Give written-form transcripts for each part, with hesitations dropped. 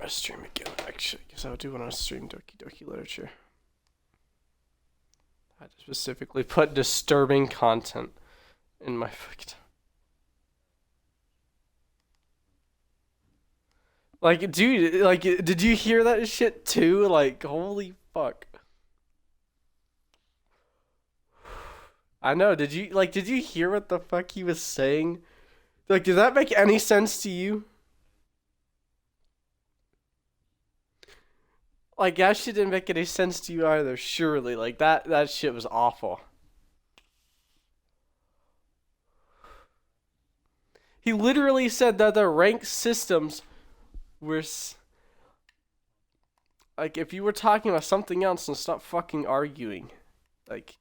to stream again, actually, because I do want to stream Doki Literature. I had to specifically put disturbing content in my fucking... Like, dude, like, did you hear that shit too? Like, holy fuck. I know, did you hear what the fuck he was saying? Like, did that make any sense to you? Like, that shit didn't make any sense to you either, surely. Like, that shit was awful. He literally said that the ranked systems were... Like, if you were talking about something else and stop fucking arguing. Like,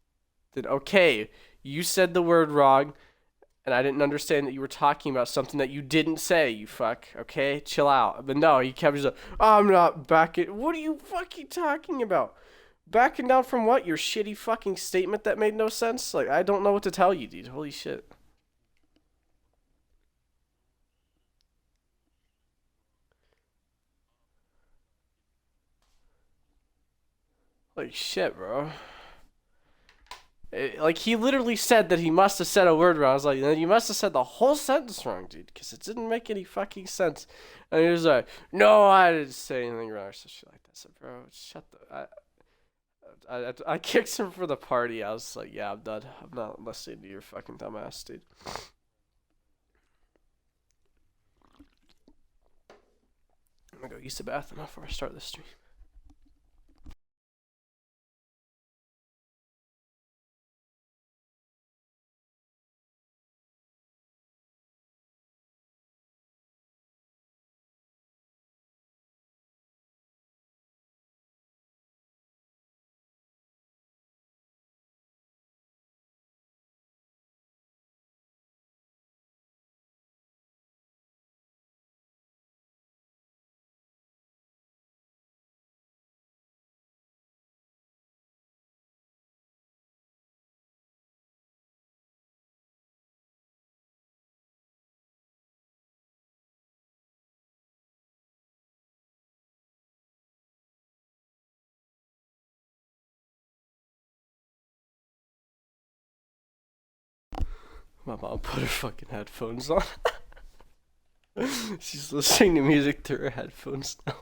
then okay, you said the word wrong, and I didn't understand that you were talking about something that you didn't say, you fuck, okay? Chill out. But no, he kept just like, I'm not backing... What are you fucking talking about? Backing down from what? Your shitty fucking statement that made no sense? Like, I don't know what to tell you, dude. Holy shit. Like, shit, bro. Like, he literally said that he must have said a word wrong. I was like, you must have said the whole sentence wrong, dude, because it didn't make any fucking sense. And he was like, no, I didn't say anything wrong. So shit like that. So, bro, shut the... I kicked him for the party. I was like, yeah, I'm done. I'm not listening to your fucking dumbass, dude. I'm gonna go use the bathroom before I start this stream. My mom put her fucking headphones on. She's listening to music through her headphones now.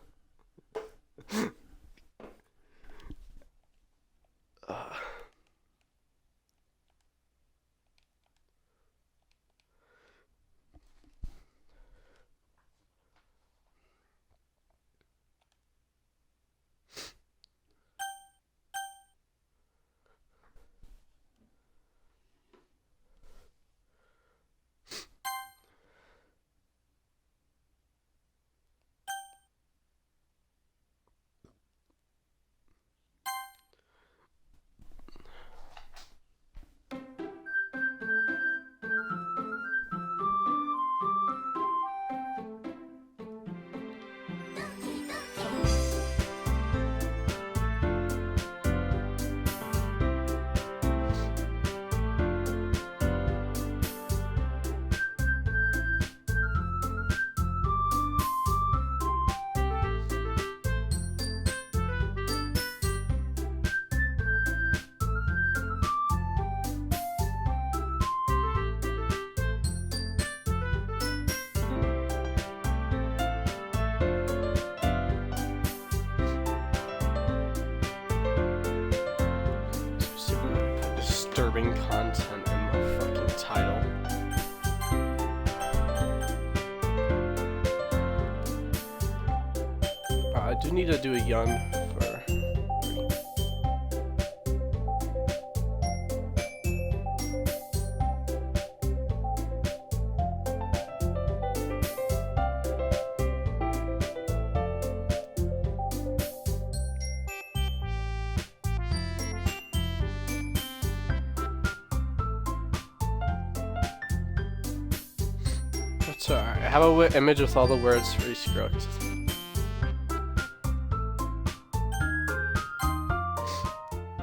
Disturbing content in the fucking title. I do need to do a yun for... That's alright. Have a image with all the words for each girl.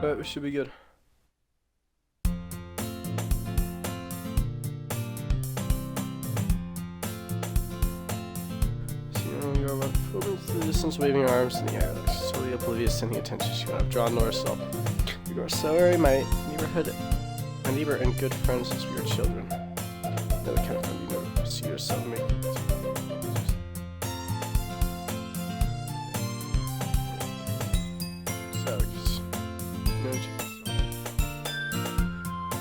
But we should be good. So, you're about the distance, waving her arms in the air, like she's totally oblivious to any attention she would have drawn to herself. We were sorry, my neighbor and good friends since we were children. The kind of friend you never see yourself make.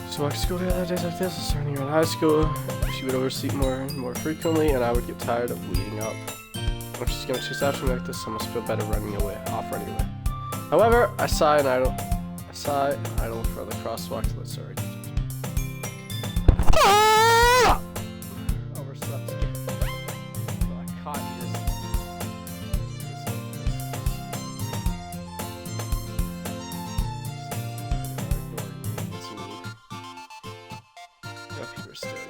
So I could go together days like this, starting around high school. She would oversleep more and more frequently, and I would get tired of bleeding up. If she's gonna chase after me like this, I must feel better running away. However, I sigh and idle for the crosswalk to let sorry. Overslept again. So I caught you this. People are staring.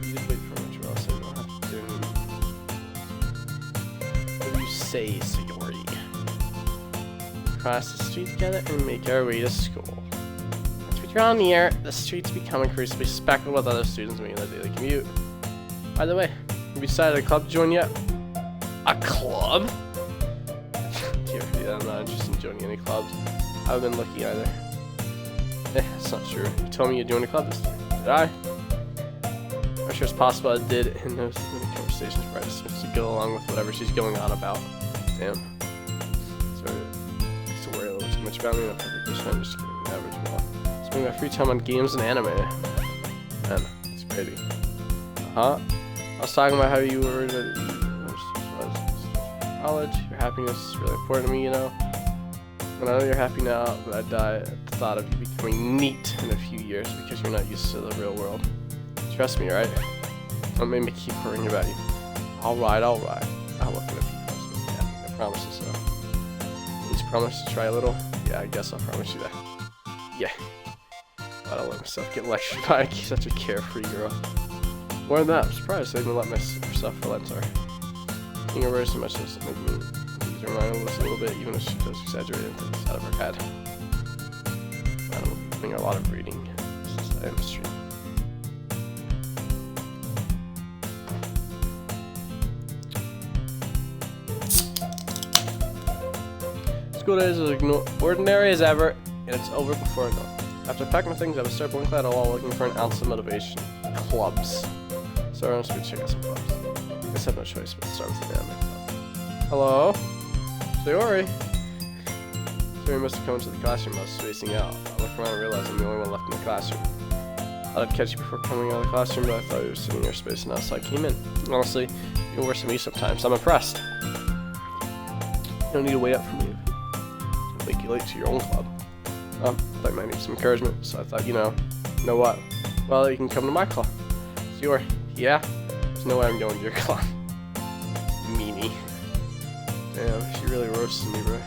You just wait for much or else I don't have to do anything. What do you say, Sayori? Cross the street together and make our way to school. As we draw near, the streets become increasingly speckled with other students making their daily commute. By the way, have you decided a club to join yet? A club? Dear, I'm not interested in joining any clubs. I haven't been looking either. That's not true. You told me you'd join a club this time. Did I? I'm sure it's possible I did in those many conversations where I just supposed to go along with whatever she's going on about. Damn. Sorry. I used to worry a little too much about me and I'm perfectly fine just getting an average well. Spending my free time on games and anime. Man, it's crazy. Huh? I was talking about how you were worried about college. Your happiness is really important to me, you know. And I know you're happy now, but I die at the thought of you becoming neat in a few years because you're not used to the real world. Trust me, right? Don't make me keep worrying about you. Alright. I'll look at it if you promise me. Yeah, I promise you so. Please promise to try a little? Yeah, I guess I'll promise you that. Yeah. I don't let myself get lectured by such a carefree girl. More than that, I'm surprised I didn't let myself relent her. Thinking of her so much as to make me lose her mind a little bit, even if she does exaggerate things out of her head. I'm doing a lot of reading since I am street. School days are ordinary as ever, and it's over before I know. After I pack my things, I would start blinking at a wall looking for an ounce of motivation. Clubs. So I'm just going to check out some clubs. I guess I have no choice but to start with the anime club. Hello? Sayori? Sayori must have come into the classroom. I was spacing out. I looked around and realized I'm the only one left in the classroom. I thought I'd catch you before coming out of the classroom, but I thought you were sitting there spacing out, so I came in. Honestly, you're worse than me sometimes. I'm impressed. You don't need to wait up for me. It'll make you late to your own club. I thought you might need some encouragement, so I thought, you know what? Well, you can come to my club. Sayori, yeah? There's no way I'm going to your club. Meanie. Damn, she really roasted me, bro.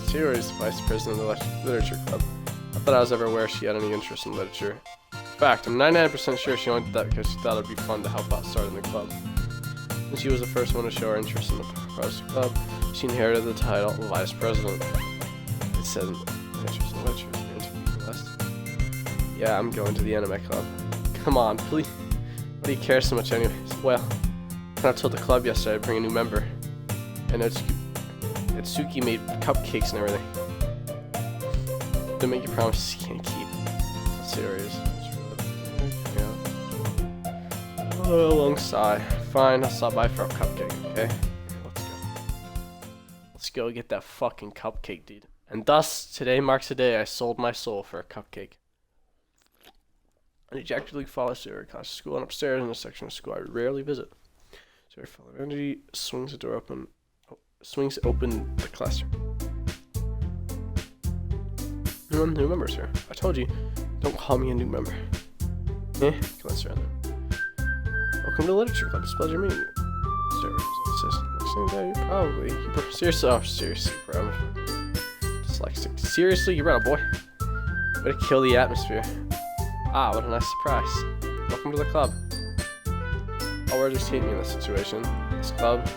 Sayori is the vice president of the literature club. Not that I was ever aware she had any interest in literature. In fact, I'm 99% sure she only did that because she thought it'd be fun to help out starting the club. Since she was the first one to show her interest in the Protestant club, she inherited the title of vice president. It said interest in literature. Yeah, I'm going to the anime club. Come on, please. Why do you care so much anyways? Well, I told the club yesterday I'd bring a new member. And Itsuki made cupcakes and everything. Don't make you promises you can't keep. That's serious. Yeah. Oh, a long sigh. Fine, I'll stop by for a cupcake, okay? Let's go. Let's go get that fucking cupcake, dude. And thus, today marks the day I sold my soul for a cupcake. I dejectedly follow Sarah across school and upstairs in a section of school I rarely visit. Sarah, full of energy, swings open the classroom. New members here. I told you, don't call me a new member. Glance around there. Welcome to Literature Club. It's a pleasure meeting you. Sarah says, probably. Seriously, bro. Dyslexic. Seriously, you brought a boy? Way to kill the atmosphere. Ah, what a nice surprise. Welcome to the club. All words just hate me in this situation. This club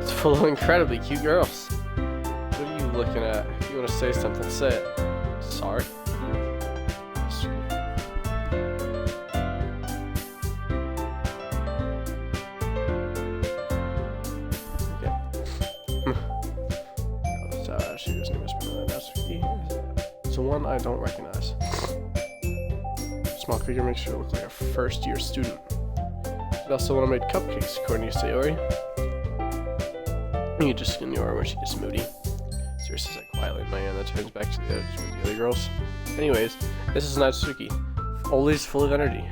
is full of incredibly cute girls. What are you looking at? If you want to say something, say it. Sorry. one I don't recognize. Small figure makes her look like a first-year student. She's also the one who made cupcakes, according to Sayori. You just ignore her when she gets moody. Sayori says that quietly in my ear, and then turns back to the other girls. Anyways, this is Natsuki. Always full of energy.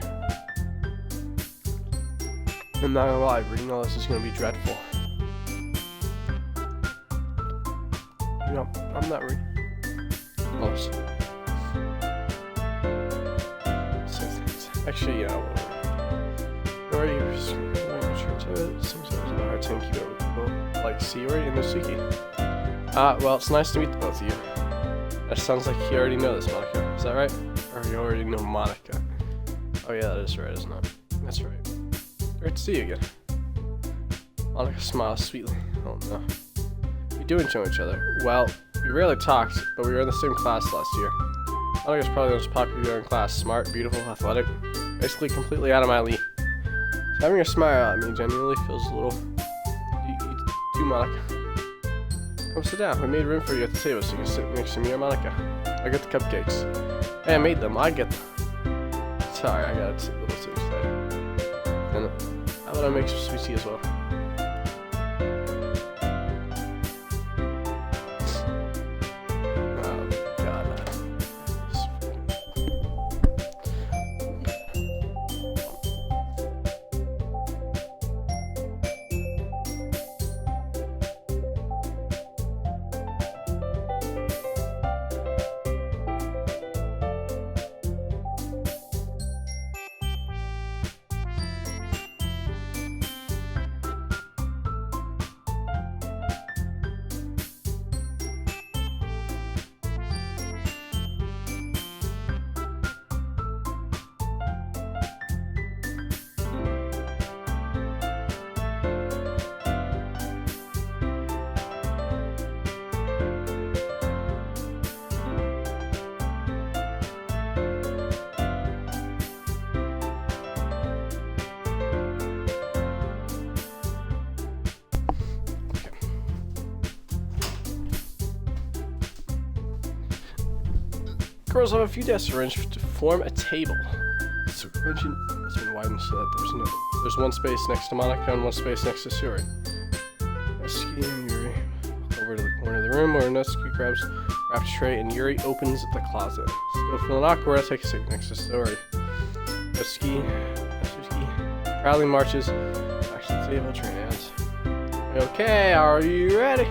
I'm not gonna lie, reading all this is gonna be dreadful. No, I'm not reading. Close. Actually, yeah, whatever. Already, seems like a hard time keeping up with people like Sayori and Natsuki. Well, it's nice to meet the both of you. That sounds like you already know this, Monica. Is that right? Or you already know Monica? Oh yeah, that is right, isn't it? That's right. Great to see you again. Monica smiles sweetly. Oh no. We do enjoy each other. Well, we rarely talked, but we were in the same class last year. Monica's probably the most popular girl in class. Smart, beautiful, athletic. Basically completely out of my league. So having her smile at me genuinely feels a little... You, Monica. Come sit down. We made room for you at the table so you can sit next to me or Monica. I got the cupcakes. Hey, I made them. I get them. Sorry, I got a little too excited. And how about I make some sweet tea as well? Girls have a few desks arranged to form a table. So arrangement has been widened so that there's one space next to Monica and one space next to Sayori. Natsuki and Yuri walk over to the corner of the room where Natsuki grabs a wrapped tray and Yuri opens the closet. Still feeling awkward, I take a seat next to Sayori. Natsuki proudly marches back to the table, train hands. Okay, are you ready?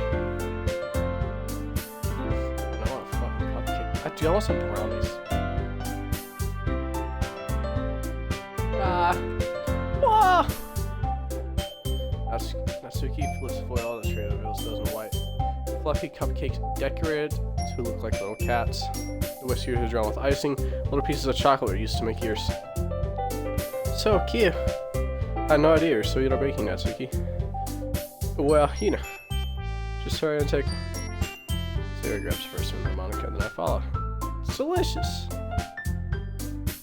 Dude, I want some brownies. Whoa! Natsuki flips foil on the tray and reveals those in white. Fluffy cupcakes decorated to look like little cats. The whiskers are drawn with icing. Little pieces of chocolate are used to make ears. So cute. I had no idea you're so good at baking, Natsuki. Well, you know. Just hurry and take one. Sayori grabs first one, then Monica, then I follow. It's delicious!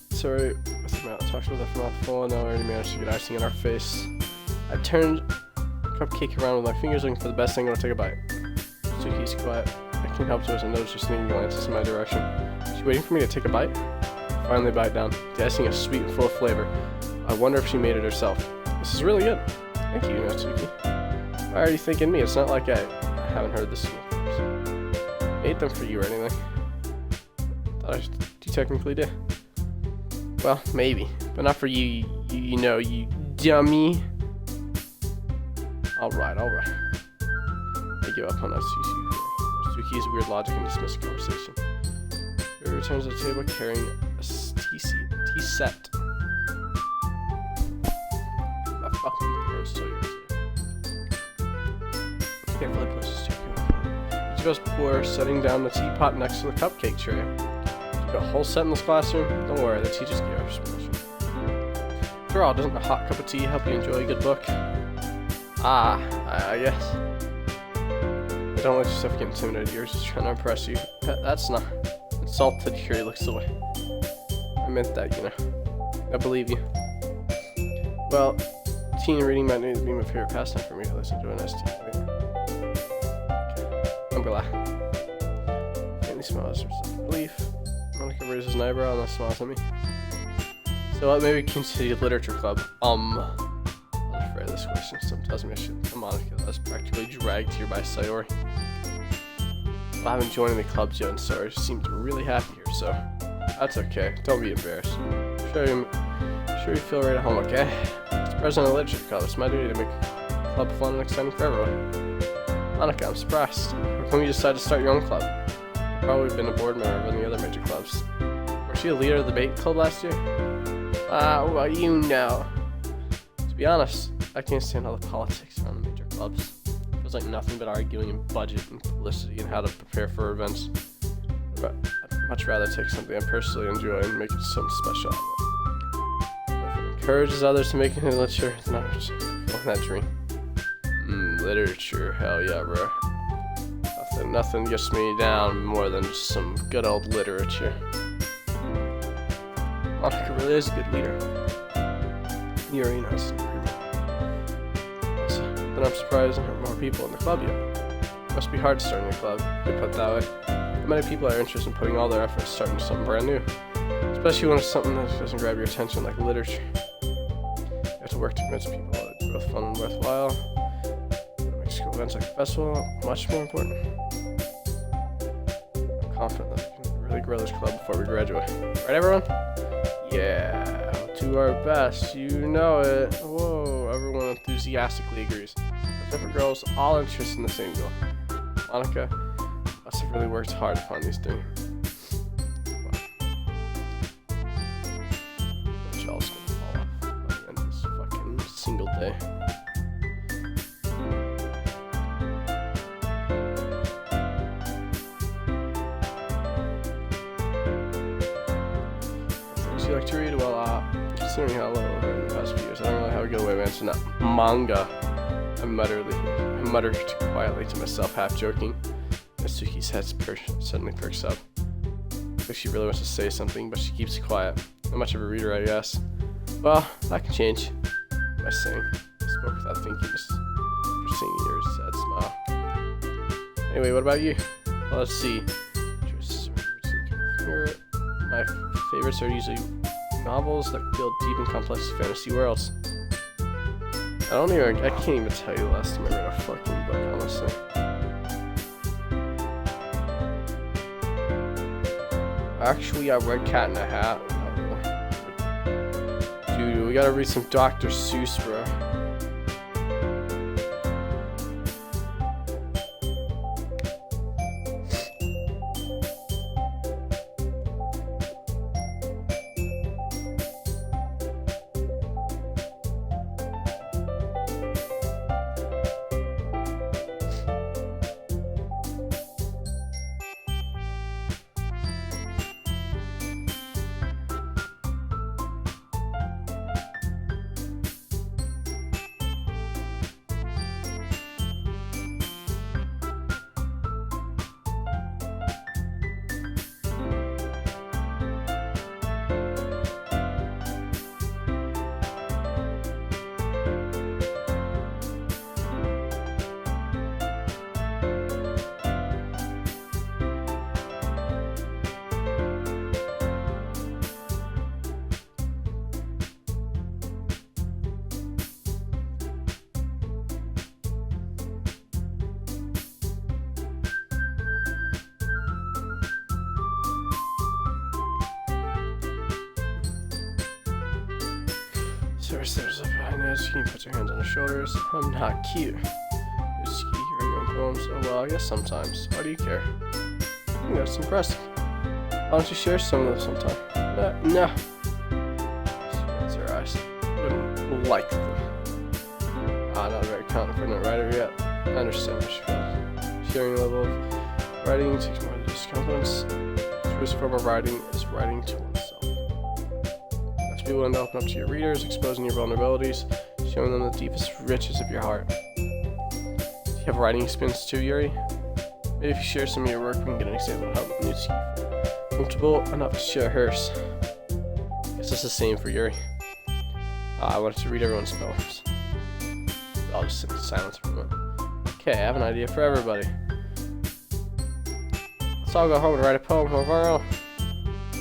Sorry, with her mouth talks with her mouth full, and now I already managed to get icing in our face. I turned the cupcake around with my fingers, looking for the best angle to take a bite. Suki's quiet. I can't help to notice her sneaking glances in my direction. She's waiting for me to take a bite? I finally bite down. The icing is sweet and full of flavor. I wonder if she made it herself. This is really good. Thank you, Natsuki. Why are you thanking me? It's not like I haven't heard this before. Ate them for you or anything. Thought I technically did. Well, maybe, but not for you. You know, you dummy. All right. I give up on Natsuki's weird logic and dismiss the conversation. He returns to the table carrying a tea set. That fucking bird is so irritating. Carefully pushes tea. Each of us pour, setting down the teapot next to the cupcake tray. A whole set in this classroom? Don't worry, the tea just gave us permission. After all, doesn't a hot cup of tea help you enjoy a good book? I guess. Don't let yourself get intimidated. You're just trying to impress you. That's not insulted. Yuri looks away. I meant that, you know. I believe you. Well, tea and reading might need to be my favorite pastime for me. Let's enjoy a nice tea. Okay. I'm glad. Faintly smiles for relief. Monica raises an eyebrow and then smiles at me. So what maybe continue literature club? I'm afraid of this question. Some tells me I should. Monica, that was practically dragged here by Sayori. Well, I haven't joined any clubs yet, and Sayori seemed really happy here, so that's okay. Don't be embarrassed. Sure you feel right at home, okay? As president of the literature club, it's my duty to make the club fun and exciting for everyone. Monica, I'm surprised. How come you decided to start your own club? You've probably been a board member of any other major clubs. Was you a leader of the debate club last year? Well, you know. To be honest, I can't stand all the politics around the major clubs. It feels like nothing but arguing and budget and publicity and how to prepare for events. But I'd much rather take something I personally enjoy and make it something special. If it encourages others to make it in literature, then I'm just fulfilling that dream. Literature, hell yeah, bro. Nothing gets me down more than just some good old literature. Monica really is a good leader. Yuri knows. But I'm surprised there aren't more people in the club yet. It must be hard starting a club, if you put it that way. Many people are interested in putting all their efforts starting something brand new. Especially when it's something that doesn't grab your attention like literature. You have to work to convince people that it's both fun and worthwhile. School events like the festival, much more important. I'm confident that we can really grow this club before we graduate. Right, everyone? Yeah, we'll do our best. You know it. Whoa, everyone enthusiastically agrees. Except for girls, all interested in the same goal. Monica must have really worked hard to find these things. The jaw's gonna fall off by the end of this fucking single day. You like to read? Well, considering how little I've read in the past few years, I don't really have a good way of answering that. Manga. I muttered quietly to myself, half joking. Mitsuki's head suddenly perks up. Looks like she really wants to say something, but she keeps quiet. Not much of a reader, I guess. Well, that can change. By saying, I spoke without thinking, just seeing your sad smile. Anyway, what about you? Well, let's see. My favorites are usually novels that build deep and complex fantasy worlds. I can't even tell you the last time I read a fucking book, honestly. Actually, I read Cat in a Hat. Dude, we gotta read some Dr. Seuss, bro. Sarah steps up behind Natsuki and puts her hands on her shoulders. I'm not cute. Natsuki, you write your own poems? Oh well, I guess sometimes. Why do you care? I think that's impressive. Why don't you share some of them sometime? No. She bends her eyes. Wouldn't like them. Not a very confident writer yet. I understand what she feels. Sharing a level of writing takes more than just confidence. The truest form of writing is writing to oneself. Be willing to open up to your readers, exposing your vulnerabilities, showing them the deepest riches of your heart. Do you have writing experience too, Yuri? Maybe if you share some of your work, we can get an example of how Natsuki feels comfortable enough to share hers. I guess it's the same for Yuri. I wanted to read everyone's poems. I'll just sit in silence for a moment. Okay, I have an idea for everybody. Let's all go home and write a poem of our own.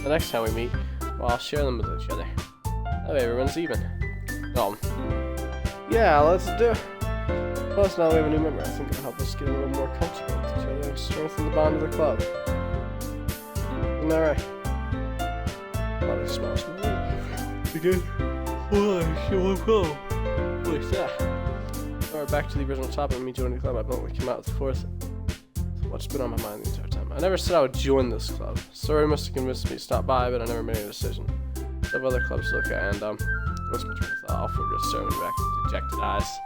The next time we meet, well, I'll share them with each other. That way everyone's even. Yeah, let's do it. Plus, now we have a new member. I think it'll help us get a little more comfortable with each other and strengthen the bond of the club. Isn't that right? Probably smells good. Alright, back to the original topic of me joining the club. I bluntly came out with the fourth. What's been on my mind the entire time? I never said I would join this club. Sorry must have convinced me to stop by, but I never made a decision. I have other clubs to look at, and let's go with I'll forget staring back with dejected eyes.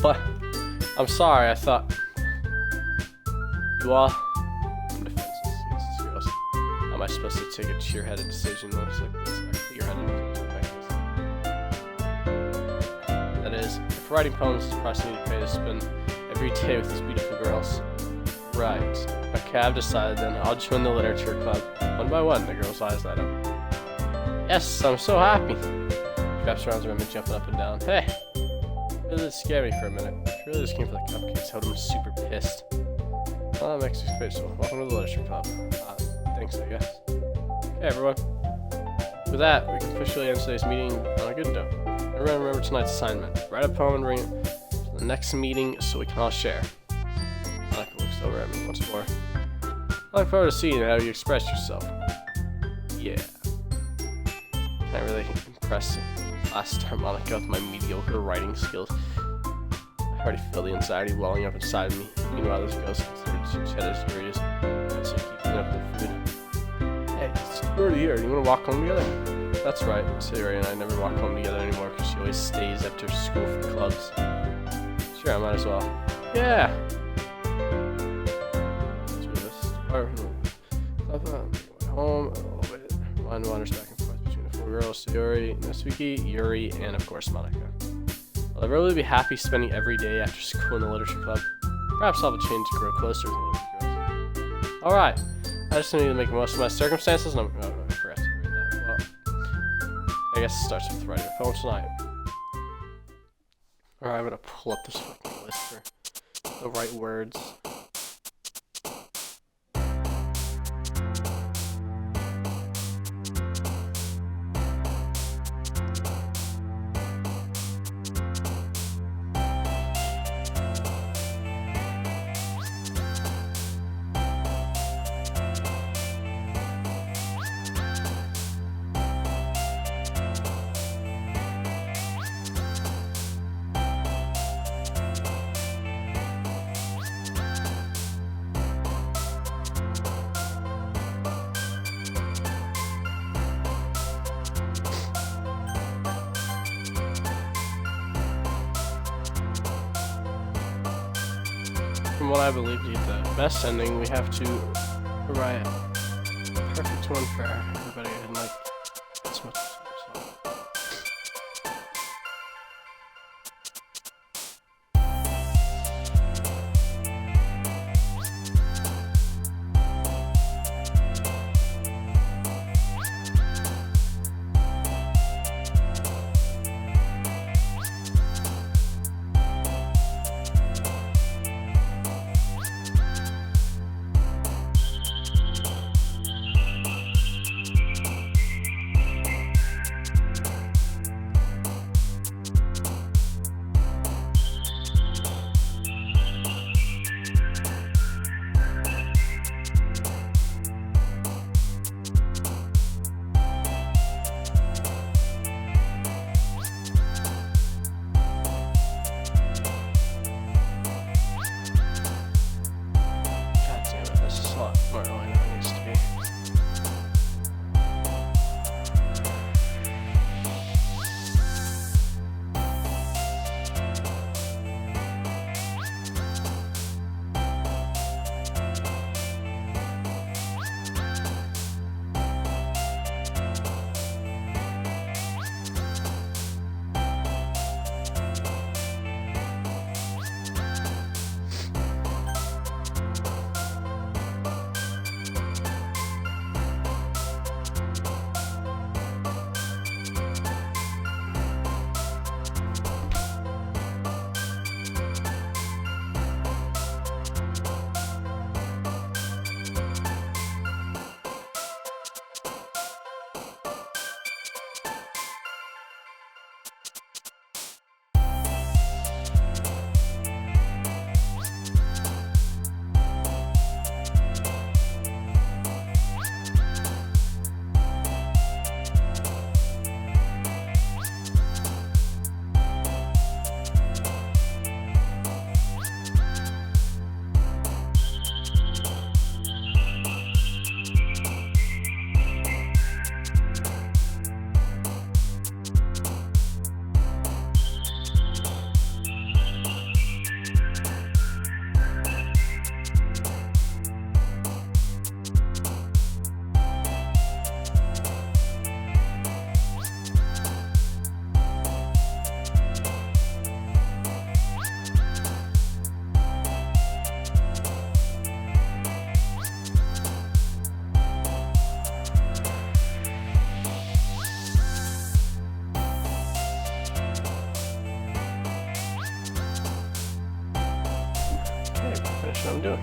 But I'm sorry, I thought you all I'm defenseless against this girls. How am I supposed to take a cheer-headed decision looks like this? A clear-headed decision like this? That is, if writing poems is the price I need to pay to spend every day with these beautiful girls. Right. Okay, I've decided then. I'll join the literature club. One by one, the girl's eyes light up. Yes, I'm so happy. She wraps around him and jumping up and down. Hey! It did scare me for a minute. She really just came for the cupcakes. I would have been super pissed. Well, that makes me special. Welcome to the literature club. Thanks, I guess. Hey, everyone. With that, we can officially end today's meeting on a good note. Everyone remember tonight's assignment. Write a poem and bring it to the next meeting so we can all share. Monica looks over at me once more. I look forward to seeing how you express yourself. Yeah. Can't really impress last harmonica with my mediocre writing skills. I already feel the anxiety welling up inside of me. Meanwhile, this girl's considered Cheddar's furious. So keeping up the food. Hey, it's already here. You want to walk home together? That's right. Sayori and I never walk home together anymore because she always stays after school for clubs. Sure, I might as well. Yeah. Home. Mind wanders back and forth between the four girls: Sayori, Natsuki, Yuri, and of course Monica. Will I really be happy spending every day after school in the literature club? Perhaps I'll have a change to grow closer to the literature girls. Alright, I just need to make the most of my circumstances, and I forgot to read that. Well, I guess it starts with writing a poem tonight. Alright, I'm gonna pull up this fucking list for the right words. From what I believe to get the best ending, we have to write a perfect one for everybody and like as much as possible. what I'm doing.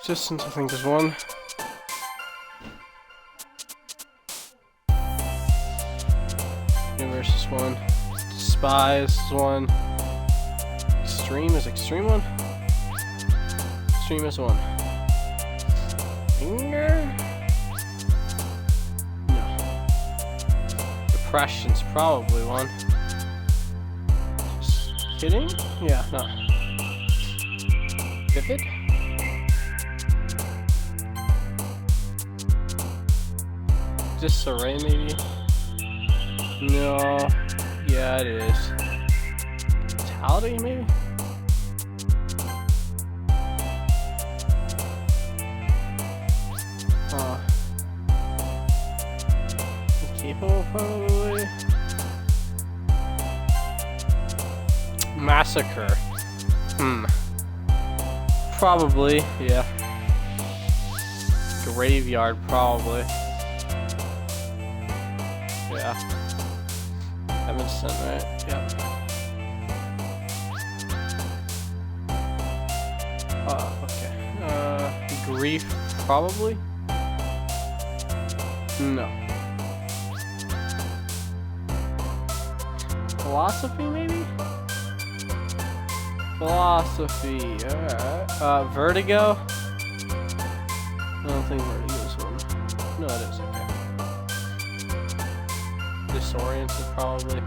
Resistance, I think, is 1. Universe is 1. Despise is 1. Extreme is extreme 1. Extreme is 1. Anger? No. Depression's probably 1. Just kidding? Yeah, no. Vivid? Disarray, maybe? No. Yeah, it is. Vitality, maybe? Capable, probably? Massacre. Probably, yeah. Graveyard, probably. Yeah. Evanston, right? Yep. Okay. Grief, probably? No. Philosophy, maybe? Philosophy, alright. Vertigo? I don't think Vertigo's 1. No, it is, okay. Disoriented, probably.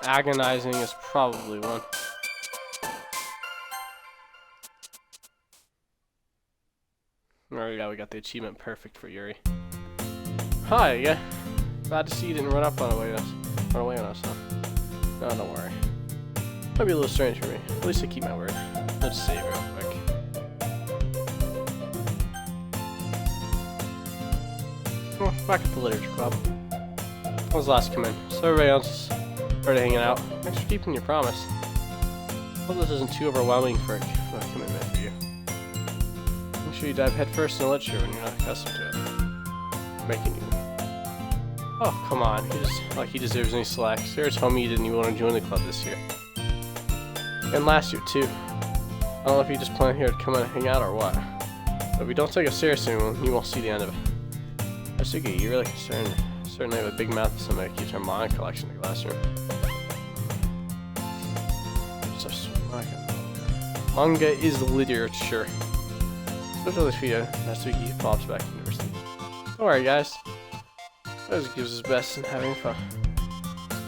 Agonizing is probably 1. Alright, yeah, we got the achievement perfect for Yuri. Hi, yeah. Glad to see you didn't run away on us, huh? No, don't worry. Might be a little strange for me. At least I keep my word. Let's save real quick. Well, back at the literature club. I was last come in, so everybody else started hanging out. Thanks for keeping your promise. Hope this isn't too overwhelming for a commitment for you. Make sure you dive headfirst in the literature when you're not accustomed to it. Making you. Oh, come on. He deserves any slack. Sarah told me you didn't even want to join the club this year. And last year, too. I don't know if you just plan here to come and hang out or what. But if you don't take it seriously, you won't see the end of it. Asuki, you're really concerned. Certainly have a big mouth of somebody that keeps her manga collection in the classroom. Manga is literature. Especially for you, Asuki pops back to university. Don't worry, guys. Always gives his best in having fun.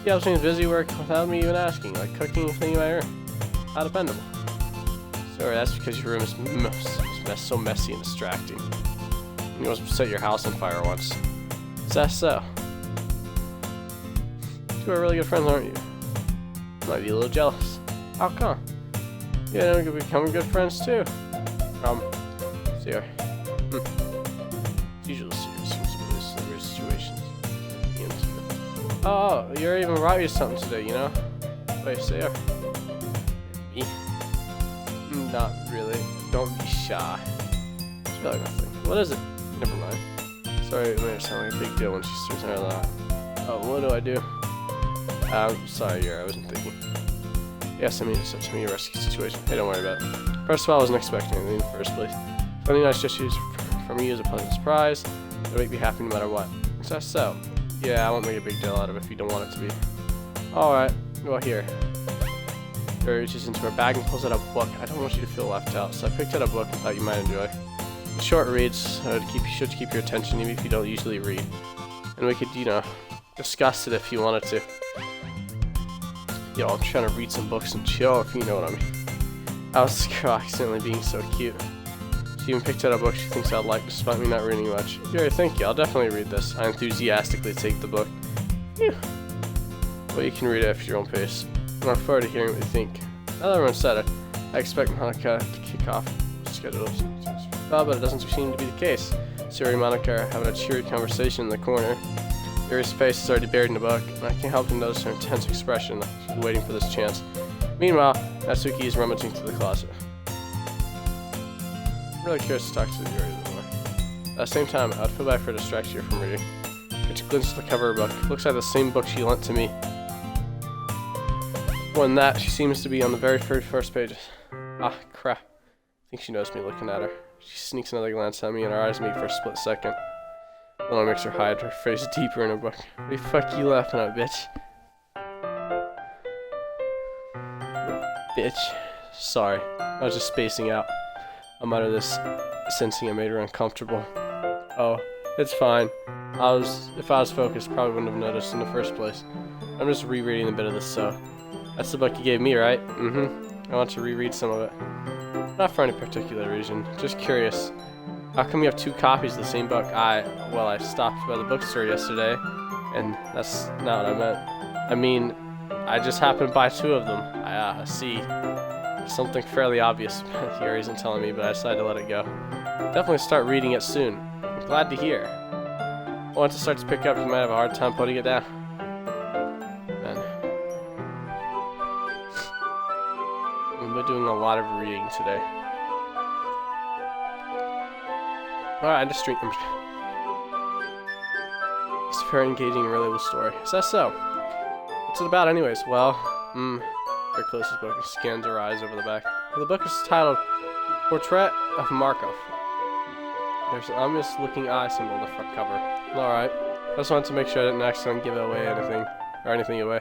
He helps me with busy work without me even asking, like cooking and cleaning my room. How dependable. Sorry, that's because your room is so messy and distracting. You almost set your house on fire once. Is that so? You are really good friends, aren't you? Might be a little jealous. How come? Yeah, then we could become good friends too. Sarah. It's usually serious situations. Oh, you even brought you something today, you know? Wait, Sarah. Me? Not really. Don't be shy. It's really nothing. What is it? Never mind. Sorry, it made it sound like a big deal when she starts her that. Oh, what do I do? Sorry, Yuri, I wasn't thinking. Yes, I mean, it's up to me, a rescue situation. Hey, don't worry about it. First of all, I wasn't expecting anything in the first place. Something nice just used for me as a pleasant surprise. It'll make me happy no matter what. Is that so? Yeah, I won't make a big deal out of it if you don't want it to be. Alright, well, here. Yuri reaches into her bag and pulls out a book. I don't want you to feel left out, so I picked out a book I thought you might enjoy. Short reads should keep your attention even if you don't usually read. And we could, discuss it if you wanted to. I'm trying to read some books and chill, if you know what I mean. I was accidentally being so cute. She even picked out a book she thinks I'd like, despite me not reading much. Yuri, thank you. I'll definitely read this. I enthusiastically take the book. Phew. Well, you can read it at your own pace. I look forward to hearing what you think. Now that everyone's said it, I expect Monica to kick off schedule. Well, but it doesn't seem to be the case. Siri and Monica are having a cheery conversation in the corner. Yuri's face is already buried in the book, and I can't help but notice her intense expression. She's waiting for this chance. Meanwhile, Natsuki is rummaging through the closet. I'm really curious to talk to Yuri a little more. At the same time, I'd feel bad for distracting her from reading. She glimpses the cover of her book. Looks like the same book she lent to me. More than that, she seems to be on the very first pages. Ah, crap. I think she knows me looking at her. She sneaks another glance at me, and our eyes meet for a split second. It only makes her hide her face deeper in her book. What the fuck you laughing at, bitch? Bitch. Sorry. I was just spacing out. I muttered this, sensing it made her uncomfortable. Oh, it's fine. If I was focused, probably wouldn't have noticed in the first place. I'm just rereading a bit of this, so. That's the book you gave me, right? Mm-hmm. I want to reread some of it. Not for any particular reason. Just curious. How come you have 2 copies of the same book? I stopped by the bookstore yesterday, and that's not what I meant. I mean, I just happened to buy 2 of them. I see. Something fairly obvious here isn't telling me, but I decided to let it go. Definitely start reading it soon. I'm glad to hear. Once it starts to pick up, you might have a hard time putting it down. Man. We've been doing a lot of reading today. Alright, just stream. It's a very engaging and relatable story. Is that so? What's it about anyways? Well, very close to the book and scans her eyes over the back. The book is titled Portrait of Markov. There's an ominous looking eye symbol on the front cover. Alright. I just wanted to make sure I didn't accidentally give anything away.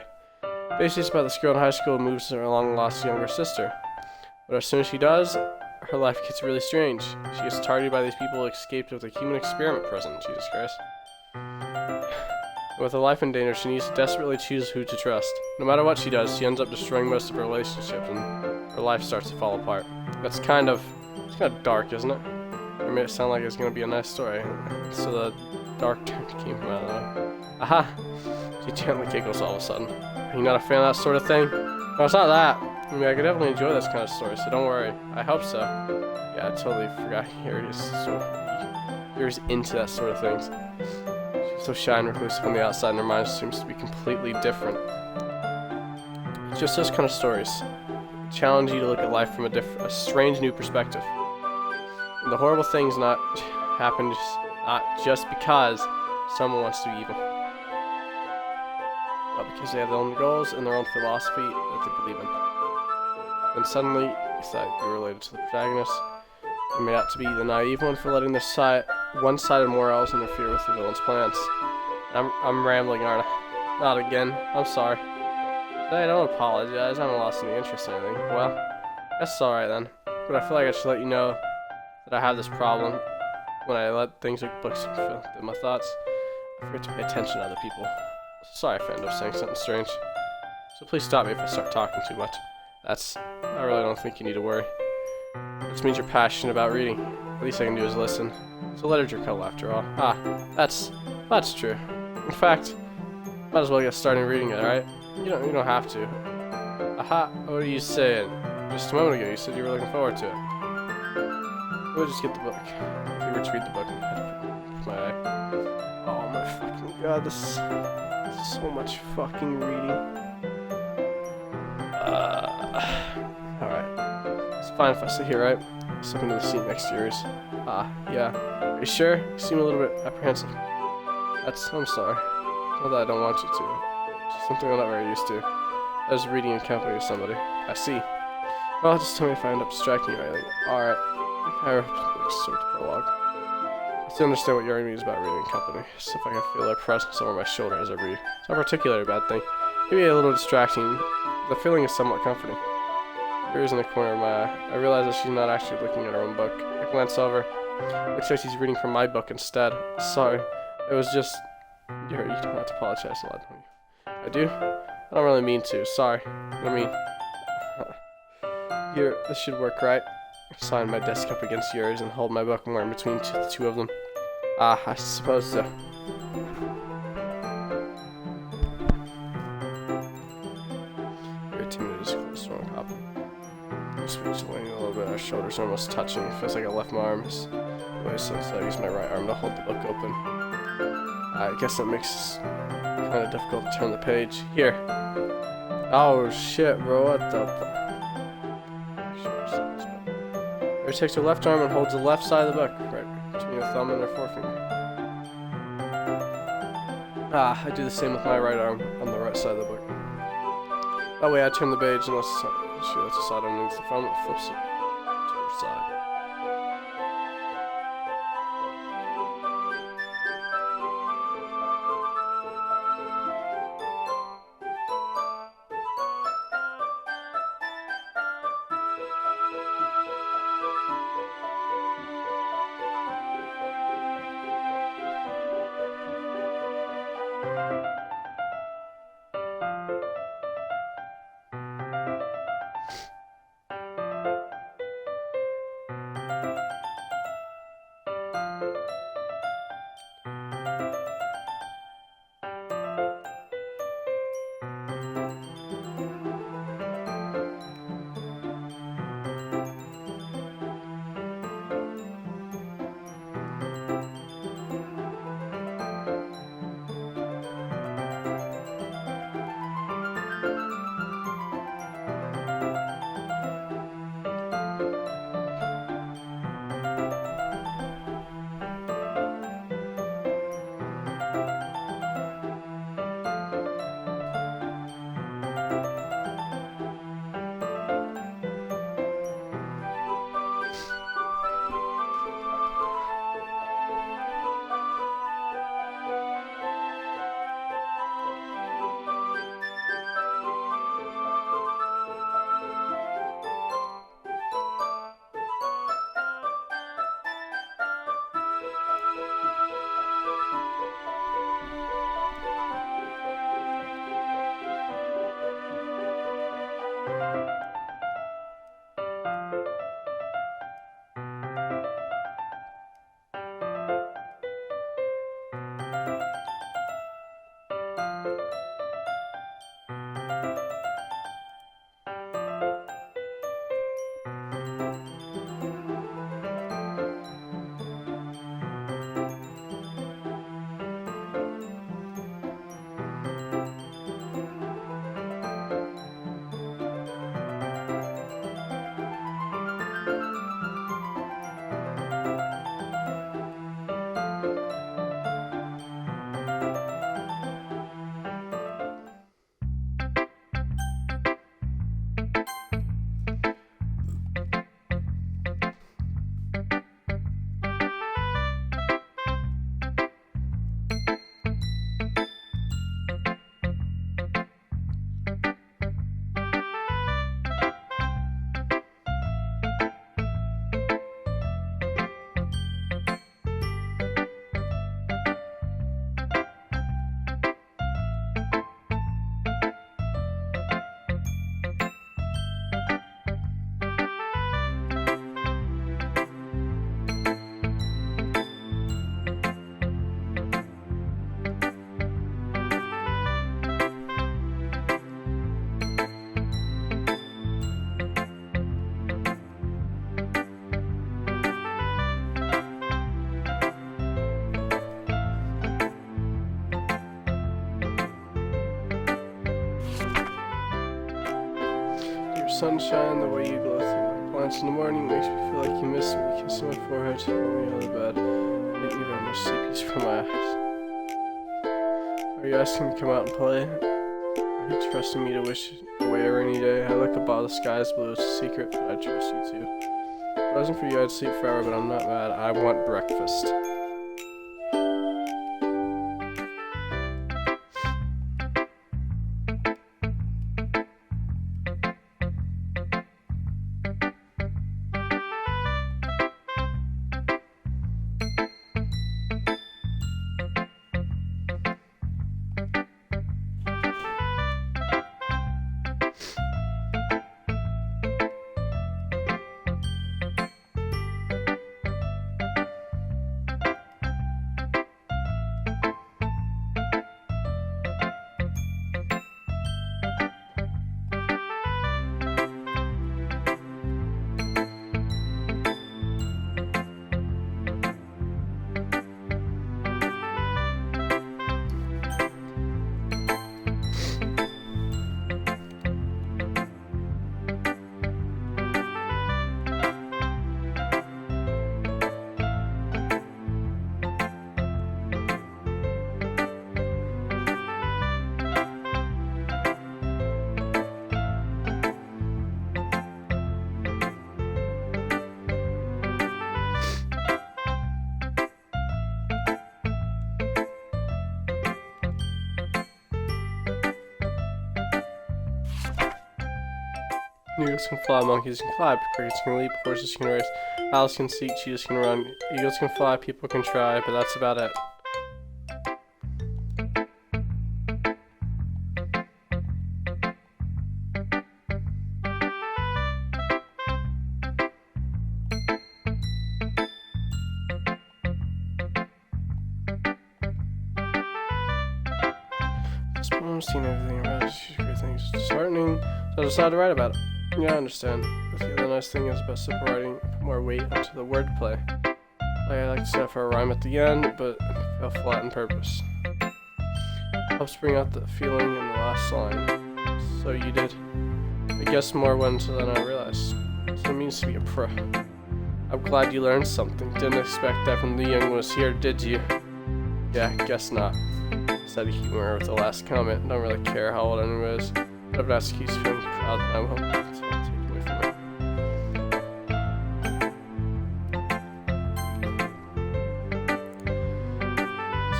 Basically, it's about this girl in high school who moves to her long-lost younger sister. But as soon as she does, her life gets really strange. She gets targeted by these people who escaped with a human experiment present. Jesus Christ. With her life in danger, she needs to desperately choose who to trust. No matter what she does, she ends up destroying most of her relationships, and her life starts to fall apart. It's kind of dark, isn't it? It made it sound like it's going to be a nice story. So the dark turn came from out of nowhere. Aha! She gently giggles all of a sudden. Are you not a fan of that sort of thing? No, it's not that. I mean, I could definitely enjoy this kind of story, so don't worry. I hope so. Yeah, I totally forgot Yuri's into that sort of things. She's so shy and reclusive on the outside, and her mind seems to be completely different. Just those kind of stories challenge you to look at life from a strange new perspective. And the horrible things not just because someone wants to be evil, but because they have their own goals and their own philosophy that they believe in. And suddenly, you thought you were related to the protagonist. You made out to be the naive one for letting their one-sided morals interfere with the villain's plans. I'm rambling, aren't I? Not again. I'm sorry. I don't apologize. I haven't lost any interest in anything. Well, that's alright then. But I feel like I should let you know that I have this problem. When I let things like books fill my thoughts, I forget to pay attention to other people. Sorry if I end up saying something strange. So please stop me if I start talking too much. I really don't think you need to worry. It just means you're passionate about reading. The least I can do is listen. It's a literature couple after all. Ah, that's true. In fact, might as well get started reading it, right? You don't have to. Aha, what are you saying? Just a moment ago you said you were looking forward to it. We'll just get the book. If you retrieve the book and my eye. Oh my fucking god, this is so much fucking reading. Alright. It's fine if I sit here, right? Step into the seat next to yours. Ah, yeah. Are you sure? You seem a little bit apprehensive. I'm sorry. Not that I don't want you to. It's just something I'm not very used to. I was reading in company with somebody. I see. Well, just tell me if I end up distracting you or anything. Alright. I sort of prologue. I still understand what your means about reading in company. It's if I can feel their presence over my shoulder as I read. It's not particularly a bad thing. Maybe a little distracting. The feeling is somewhat comforting. Yuri's in the corner of my eye. I realize that she's not actually looking at her own book. I glance over. Looks like she's reading from my book instead. Sorry. It was just... Yuri, you don't have to apologize a lot, don't you? I do? I don't really mean to. Sorry. Here, this should work, right? I sign my desk up against yours and hold my book more in between the two of them. Ah, I suppose so. speech leaning a little bit. Our shoulders are almost touching. It feels like I left my arms away, so I use my right arm to hold the book open. I guess it makes it kind of difficult to turn the page. Here. Oh shit, bro, what the Mary takes her left arm and holds the left side of the book, right between her thumb and her forefinger. I do the same with my right arm on the right side of the book. That way I turn the page and she lets the side underneath the thumb and flips it to her side. Sunshine, the way you glow through my plants in the morning makes me feel like you miss me. Kissing my forehead, hold me on the bed. Make me very much sleepies from my eyes. Are you asking me to come out and play? Are you trusting me to wish away a rainy day? I look above, the sky is blue, it's a secret, but I trust you too. If it wasn't for you, I'd sleep forever, but I'm not mad. I want breakfast. Eagles can fly, monkeys can clap, crickets can leap, horses can race, owls can seek, cheetahs can run, eagles can fly, people can try, but that's about it. This poem's seen everything around it, great things. It's disheartening, so I decided to write about it. Yeah, I understand. But the other nice thing is about simple writing, put more weight onto the wordplay. Like I like to set for a rhyme at the end, but it fell flat on purpose. Helps bring out the feeling in the last line. So you did. I guess more went than I realized. So it means to be a pro. I'm glad you learned something. Didn't expect that from the young was here, did you? Yeah, guess not. Said humor with the last comment. Don't really care how old anyone is. But if that's keeps feeling proud, then I won't take away from it.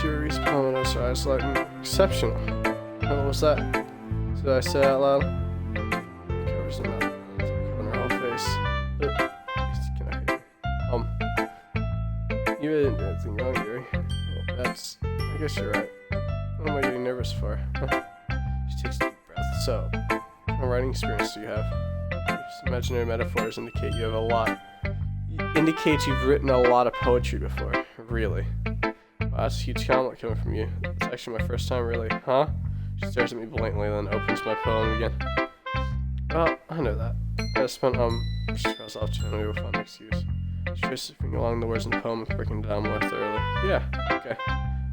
Jerry's poem and her eyes like exceptional. What was that? Did I say it out loud? It covers her mouth, covering her whole face. Can I hear you? You really didn't do anything wrong, Jerry. That's. I guess you're right. What am I getting nervous for? She takes a deep breath. So, what writing experience do you have? Just imaginary metaphors indicate you have a lot. Indicate you've written a lot of poetry before. Really? Wow, that's a huge compliment coming from you. It's actually my first time, really. Huh? She stares at me blankly, then opens my poem again. Well, I know that. I spent, she throws off to a fun excuse. She traces her finger along the words in the poem and breaking down more thoroughly. Yeah, okay.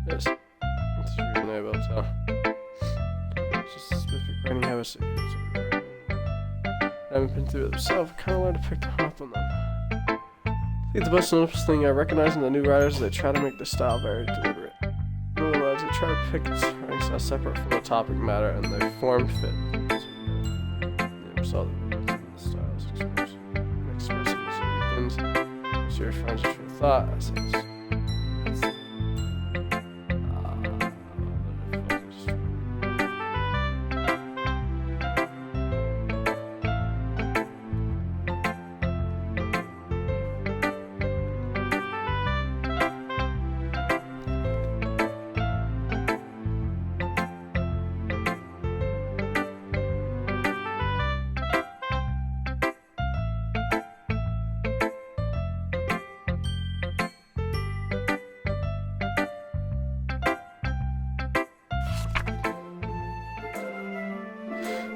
It is. It's reasonable to tell. It's just specific writing habits. I haven't been through it myself. I kind of learned to pick up on them. I think the most noticeable thing I recognize in the new writers is they try to make the style very deliberate. In other words, they try to pick writing style separate from the topic matter and they form fit. The result of the style is expressive as it weekends. Sure finds your true thought.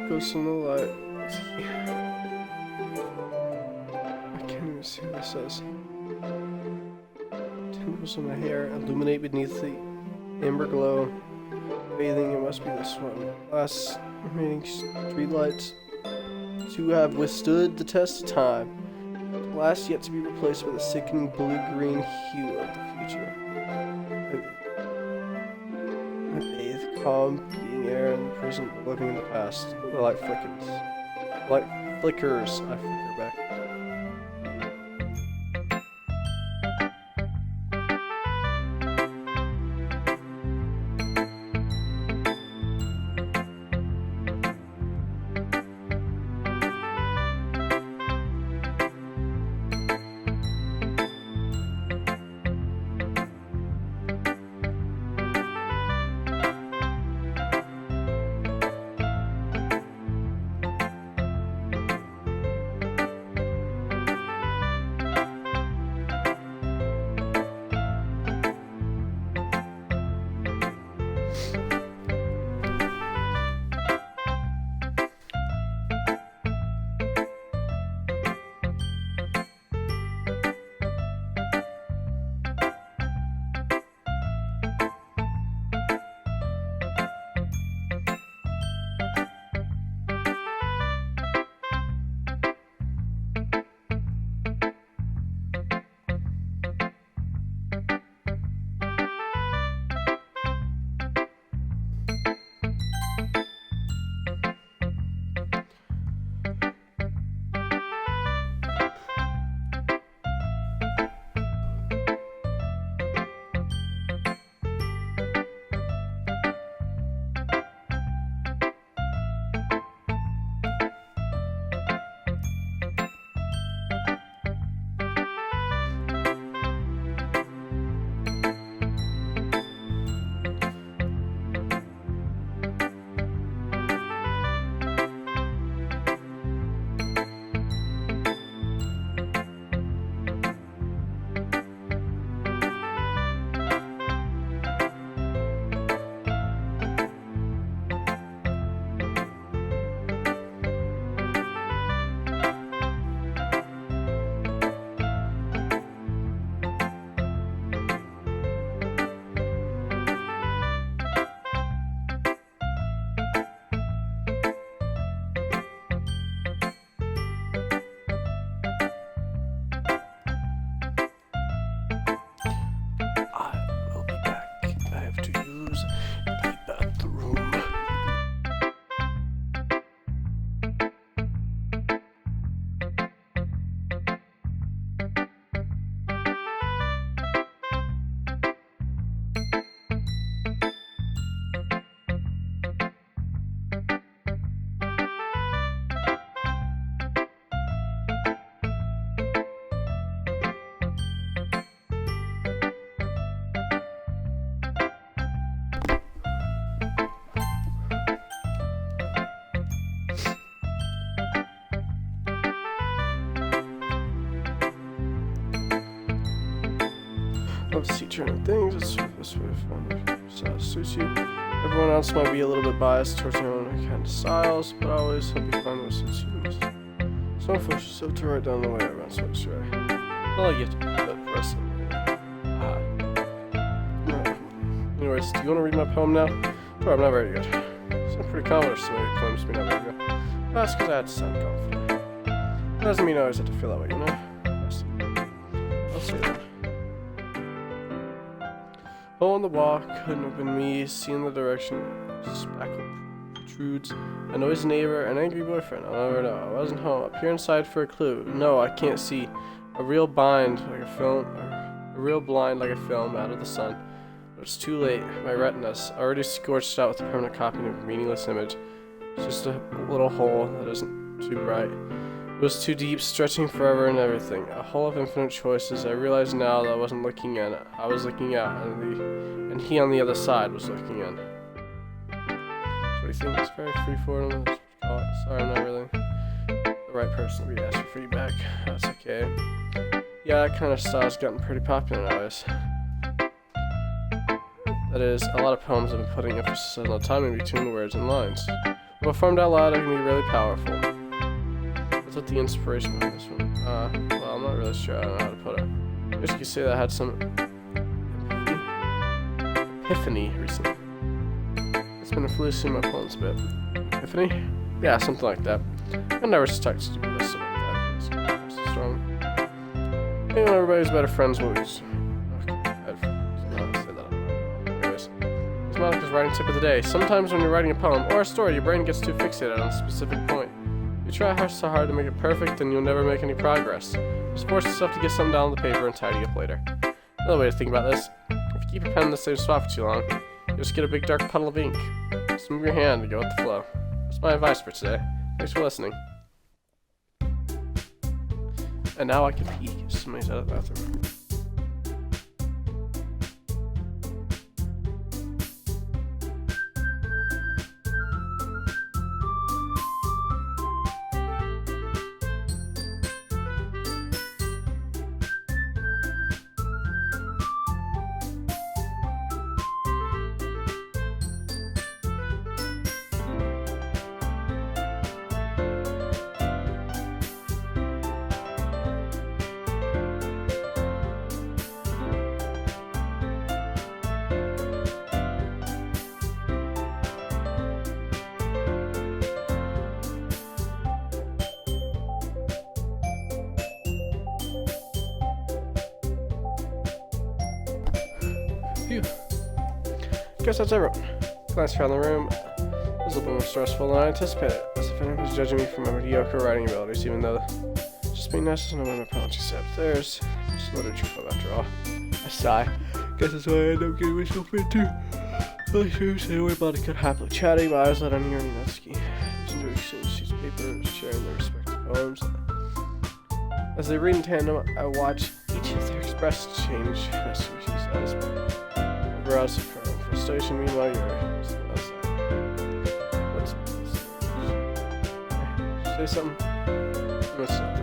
Ghost in the light. I can't even see what this says. Tendrils in my hair illuminate beneath the amber glow. Bathing, it must be this one. Last remaining streetlights to have withstood the test of time. The last yet to be replaced by the sickening blue-green hue of the future. I bathe, calm, beating air in the present, but living in the past. The light flickers. Light flickers. I flicker back. teacher and things. It's this way of suits you. Everyone else might be a little bit biased towards their own kind of styles, but always hope you find what suits you most. Some folks are so to right down the way around switch right. Well, I get to but rest of Anyways, do you want to read my poem now? Oh, I'm not very good. So I'm pretty confident somebody claims me not very good. That's because I had to sound confident. That doesn't mean I always have to feel that way, you know? I'll say that. Hole in the wall couldn't have been me, seeing the direction spackle protrudes. A noisy neighbor, an angry boyfriend, I'll never know. I wasn't home. Up here inside for a clue. No, I can't see. A real blind like a film out of the sun. But it's too late. My retina's already scorched out with a permanent copy of a meaningless image. It's just a little hole that isn't too bright. It was too deep, stretching forever and everything. A hole of infinite choices. I realize now that I wasn't looking in. I was looking out, and he on the other side was looking in. So what do you think? It's very free form. Sorry, I'm not really the right person to be asking for feedback. That's okay. Yeah, that kind of style's gotten pretty popular nowadays. That is, a lot of poems have been putting emphasis on the timing between the words and lines. When performed out loud, it can be really powerful. That's what the inspiration behind this one. Well, I'm not really sure. I don't know how to put it. I guess you could say that I had some epiphany recently. It's been influencing my poems a bit. Epiphany? Yeah, something like that. I never stuck to stupid lists like that. It's so strong. Maybe when everybody's better friends, movies. Monica's writing tip of the day. Sometimes when you're writing a poem or a story, your brain gets too fixated on a specific point. You try so hard to make it perfect, and you'll never make any progress. Just force yourself to get something down on the paper and tidy up later. Another way to think about this: if you keep your pen in the same spot for too long, you'll just get a big dark puddle of ink. Just move your hand and go with the flow. That's my advice for today. Thanks for listening. And now I can peek. Somebody's out of the bathroom. Phew. Guess that's everyone. Glance around the room. It was a little more stressful than I anticipated, as if anyone was judging me for my mediocre writing abilities, even though just being nice doesn't know when my apology said upstairs. It's a literature club after all. I sigh. Guess that's what I end up getting myself into. I sure say away about it, could happily chatting, my eyes let on Yuri Netsky. To exchange sheets of paper, sharing their respective poems. As they read in tandem, I watch each of their expressed change. As she says, browse for frustration. Meanwhile, you're say something. What's something?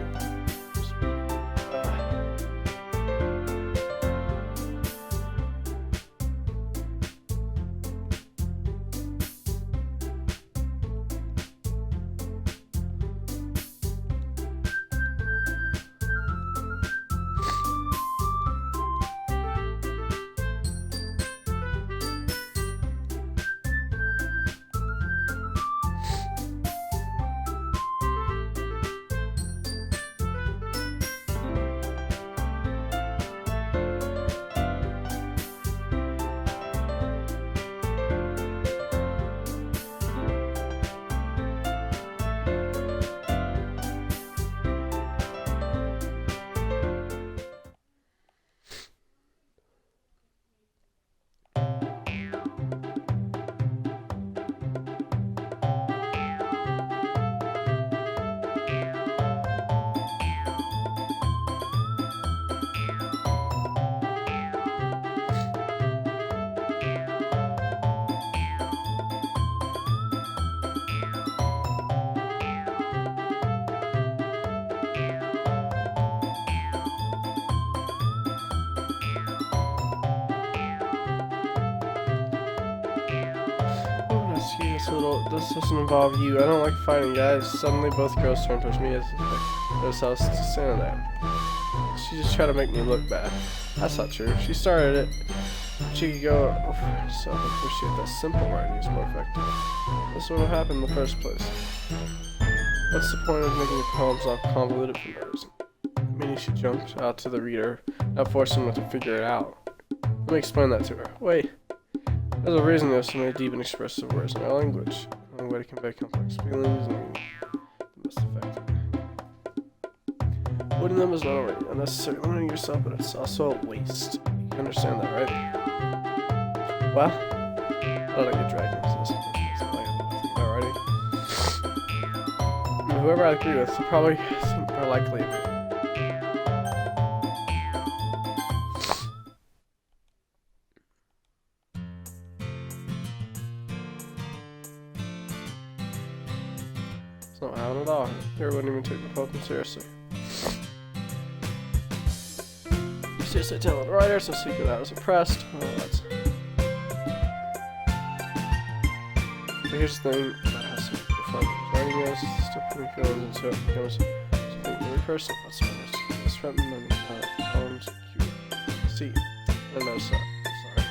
This doesn't involve you. I don't like fighting, guys. Suddenly, both girls turn towards me as if I was just standing there. She just tried to make me look bad. That's not true. She started it. She could go over herself and appreciate that simple writing is more effective. This would have happened in the first place. What's the point of making your poems all convoluted for no reason? Meaning she jumped out to the reader, not forcing them to figure it out. Let me explain that to her. Wait. There's a reason there's so many deep and expressive words in our language. The only way to convey complex feelings and meaning the most effective. Avoiding them is not only unnecessary limiting yourself, but it's also a waste. You understand that, right? Well, how did I get dragged into this? Alrighty. Whoever I agree with will probably seem more likely to be. It's not happening at all. Here wouldn't even take my poem seriously. Seriously talented writer, so secret I was impressed. Well, that's... But here's the thing about how fun writing is, still putting feelings into it becomes something really personal. That's why it's written and poems cute. See, I noticed that. Sorry.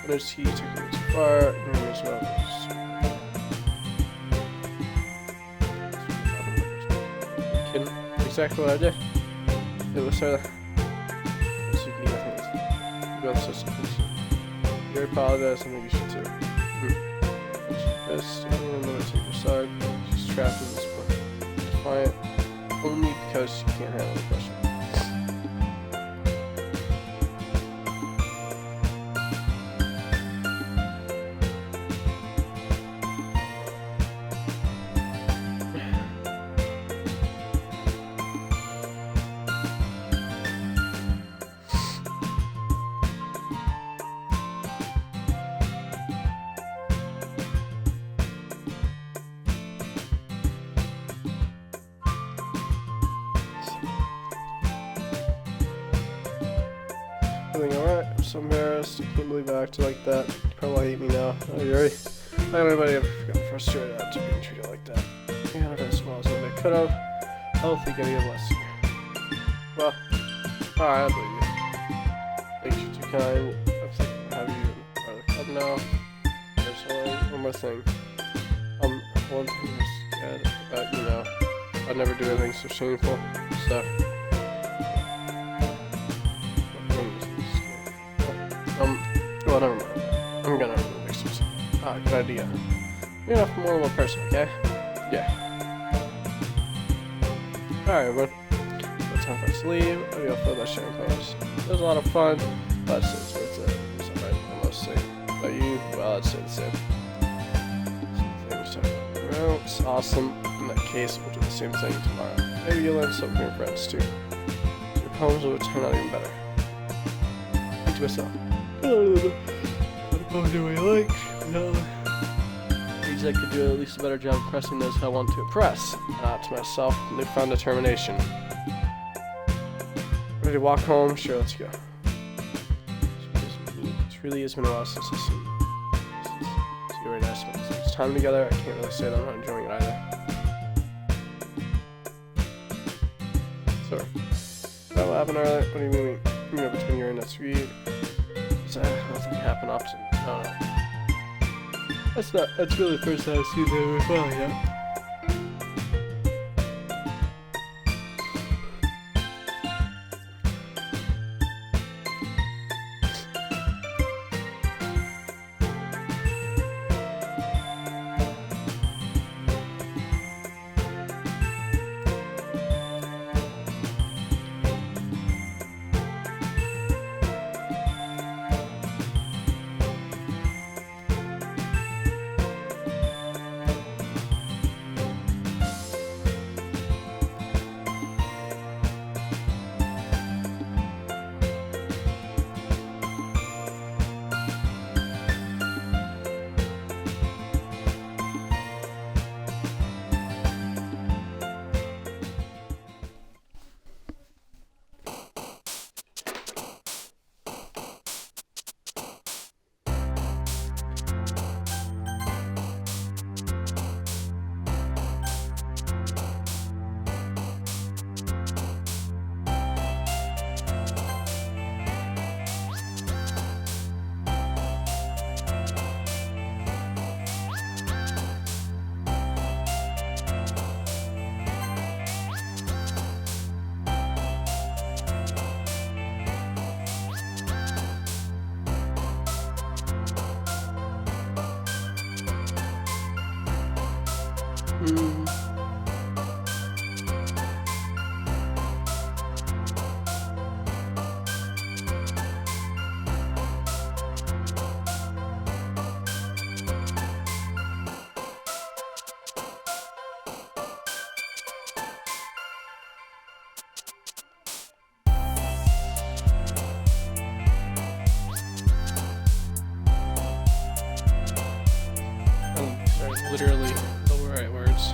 When it's he took it too far, and as well. Kidding? Exactly what I did. It was her. Suki, I think it's. You both so simple. You apologize, I think you should too. This, even though I take her side, she's trapped in this book. Defiant, only because she can't handle the pressure. Feeling alright, I'm so embarrassed. I can't believe I acted like that. You probably hate me now. Oh, you already? I don't know anybody ever gotten frustrated after being treated like that. Yeah, I did as well as maybe I could have. I don't think any of us. Well, alright, I believe you. Thanks, you're too kind. I'm thinking of having you part of the club now. There's only one more thing. One thing I was scared about, you know, I'd never do anything so shameful. So. Well, never mind. I'm gonna make some sense. Ah, good idea. You're not more of a person, okay? Yeah. Alright, everyone. It's time for us to leave. How do you all feel about sharing poems? It was a lot of fun, but it's worth it. It's alright, I must say. But you, well, I'd say the same. Well, it's awesome. In that case, we'll do the same thing tomorrow. Maybe you'll learn something from your friends, too. Your poems will turn out even better. Think to myself. What poem do I like? No. Means I could do at least a better job impressing those who I want to impress. Not to myself, newfound determination. Ready to walk home? Sure, let's go. It really has been a while since I've seen you already asked about this time together. I can't really say that I'm not enjoying it either. Sorry. That will happen earlier. What do you mean? You know, between you and next week. Nothing happened often. No. That's really the first time I've seen them as well, yeah. Literally the right words.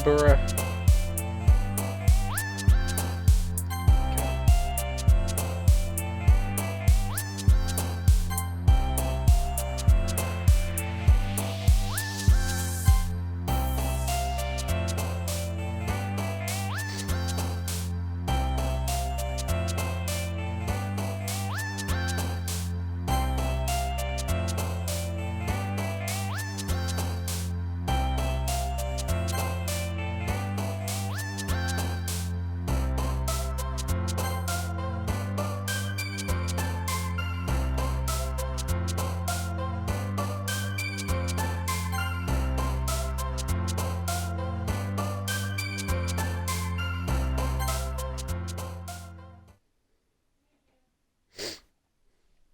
Bruh.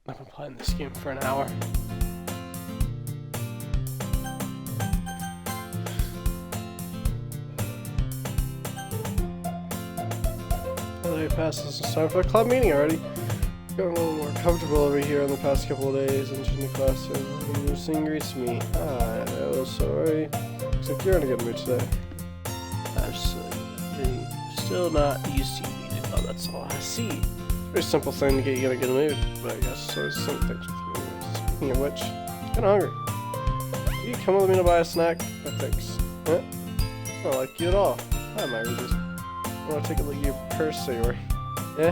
I've been playing this game for an hour. Day passes. It's time for the club meeting already. Got a little more comfortable over here in the past couple of days. Entering the classroom, he just greets me. Hi, hello, sorry. Looks like you're in a good mood today. Absolutely. Still not used to you. Oh, that's all I see. It's a very simple thing to get you in a good mood, but I guess so some things with you. Speaking of which, I'm kinda hungry. Can you come with me to buy a snack? Thanks. Eh? It's not like you at all. Hi, my Regis. I want to take a look at your purse, Sayori. Yeah?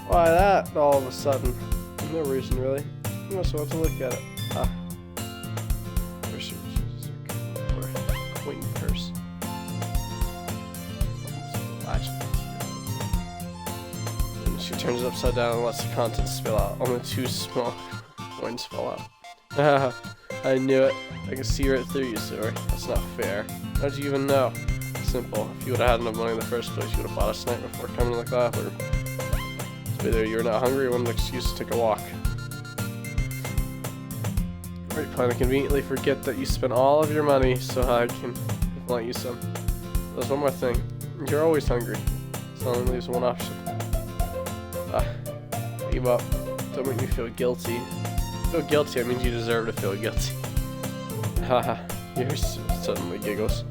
Why that, all of a sudden? No reason, really. You must want to look at it. Ah. Purse or coin purse. And she turns it upside down and lets the contents spill out. Only 2 small coins fall out. Haha, I knew it. I can see right through you, Sayori. That's not fair. How'd you even know? Simple. If you would have had enough money in the first place, you would have bought a snack before coming to the classroom. So either you're not hungry or want an excuse to take a walk. Or you plan to conveniently forget that you spent all of your money so I can let you some. There's one more thing. You're always hungry. So only leaves one option. Give up. Don't make me feel guilty. Feel guilty, I mean you deserve to feel guilty. Haha. Yours suddenly giggles.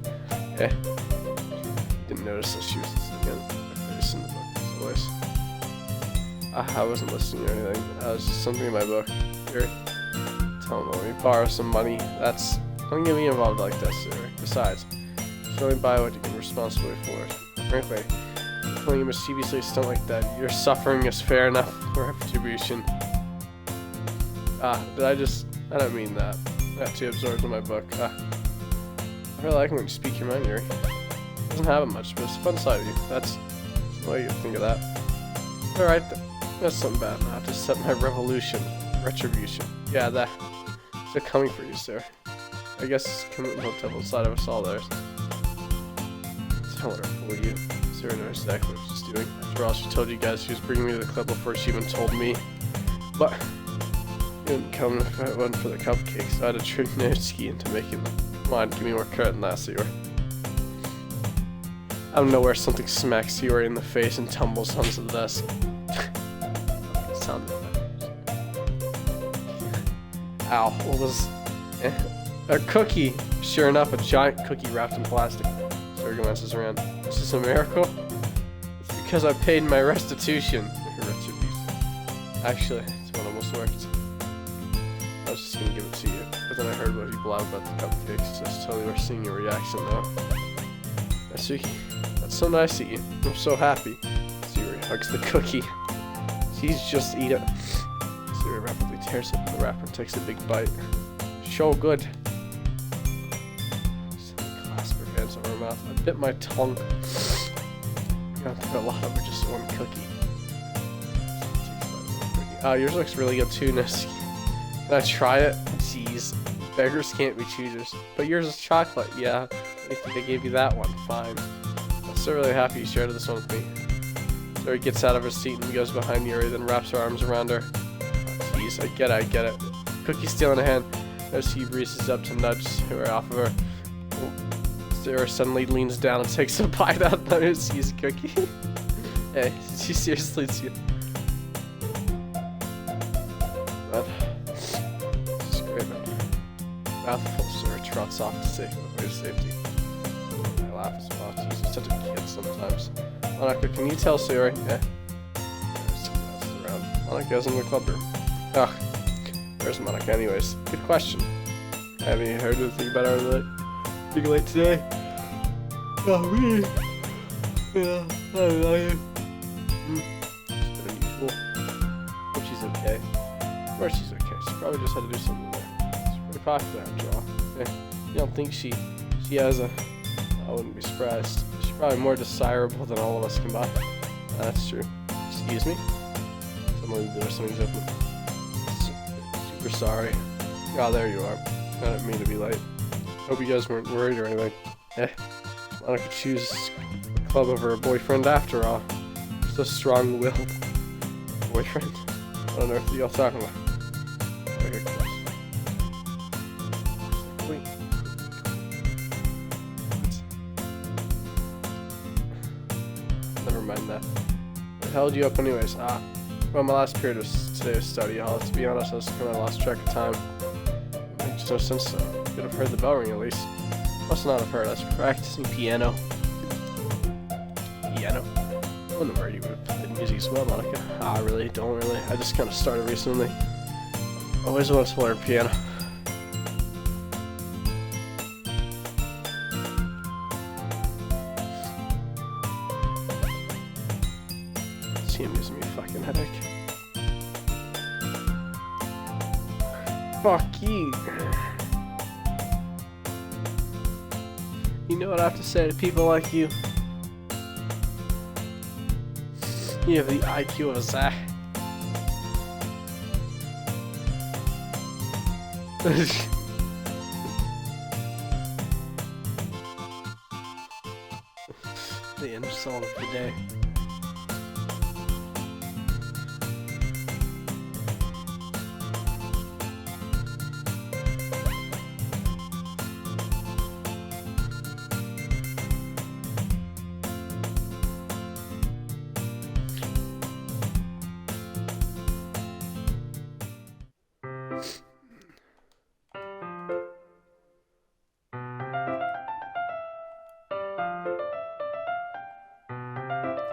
Yeah. Didn't notice that she was listening again. Her face in the book voice. I wasn't listening or anything. I was just something in my book. Here. Tell him, let me borrow some money. That's Don't get me involved like this, sir. Besides, you can only buy what you can responsibly afford. Frankly, pulling a mischievously stunt like that, your suffering is fair enough for retribution. I don't mean that. I got too absorbed in my book. I really like when you speak your mind, Yuri. It doesn't have it much, but it's a fun side of you. That's the way you think of that. Alright, that's something bad. I have to set my retribution. Yeah, that's coming for you, sir. I guess it's coming to the devil side of us all there. Don't let her fool you. Sarah knows exactly what she's doing. After all, she told you guys she was bringing me to the club before she even told me. But you didn't come if it wasn't for the cupcakes, so I had to trick Noski into making them. Come on, give me more credit than that, Sarah. Out of nowhere, something smacks Yuri in the face and tumbles onto the desk. Sound Ow, what was... A cookie! Sure enough, a giant cookie wrapped in plastic. Sarah glances around. Is this a miracle? It's because I paid my restitution. Actually, it's one almost worked. I was just gonna give it to you, but then I heard what you blabbed about the cupcakes, so it's totally worth seeing your reaction now. Natsuki, that's so nice of you. I'm so happy. Siri hugs the cookie. She's just eat it. Siri rapidly tears open the wrapper and takes a big bite. So good. Suddenly clasp her hands over her mouth. I bit my tongue. I got a lot over just one cookie. Oh, yours looks really good too, Natsuki. Can I try it? Jeez. Beggars can't be choosers. But yours is chocolate. Yeah. I think I gave you that one. Fine. I'm so really happy you shared this one with me. So he gets out of her seat and goes behind Yuri, then wraps her arms around her. Jeez, I get it. Cookie still in her hand. As he reaches up to nudge her off of her. Sarah suddenly leans down and takes a bite out of his cookie. Hey, she seriously... This is great, man. Mouthful, Sarah trots off to safety. I laugh as well. She's such a kid sometimes. Monica, can you tell Sarah? Yeah. Monica's in the club room. Ugh. Where's Monica anyways? Good question. Have you heard anything about our big late today? Oh, me. Yeah, I don't know you. It's been unusual. Hope she's okay. Of course she's okay. She probably just had to do something there. She's pretty popular after all. Yeah. You don't think she has a... I wouldn't be surprised. She's probably more desirable than all of us combined. That's true. Excuse me? Someone did something's open. Super sorry. Oh, there you are. I didn't mean to be late. Hope you guys weren't worried or anything. Monica chooses a club over a boyfriend after all. So strong-willed. Boyfriend? What on earth are y'all talking about? Okay, wait. Never mind that. What held you up anyways? Well, my last period was today was study hall. To be honest, I was kind of lost track of time. It makes no sense though. Could have heard the bell ring at least. Must not have heard. I was practicing piano. I wouldn't worry you would have played music as well, Monica. I really don't really. I just kind of started recently. I always wanted to learn piano. See him gives me a fucking headache. Fuck you. You know what I have to say to people like you? You have the IQ of a Zach. The insult of the day.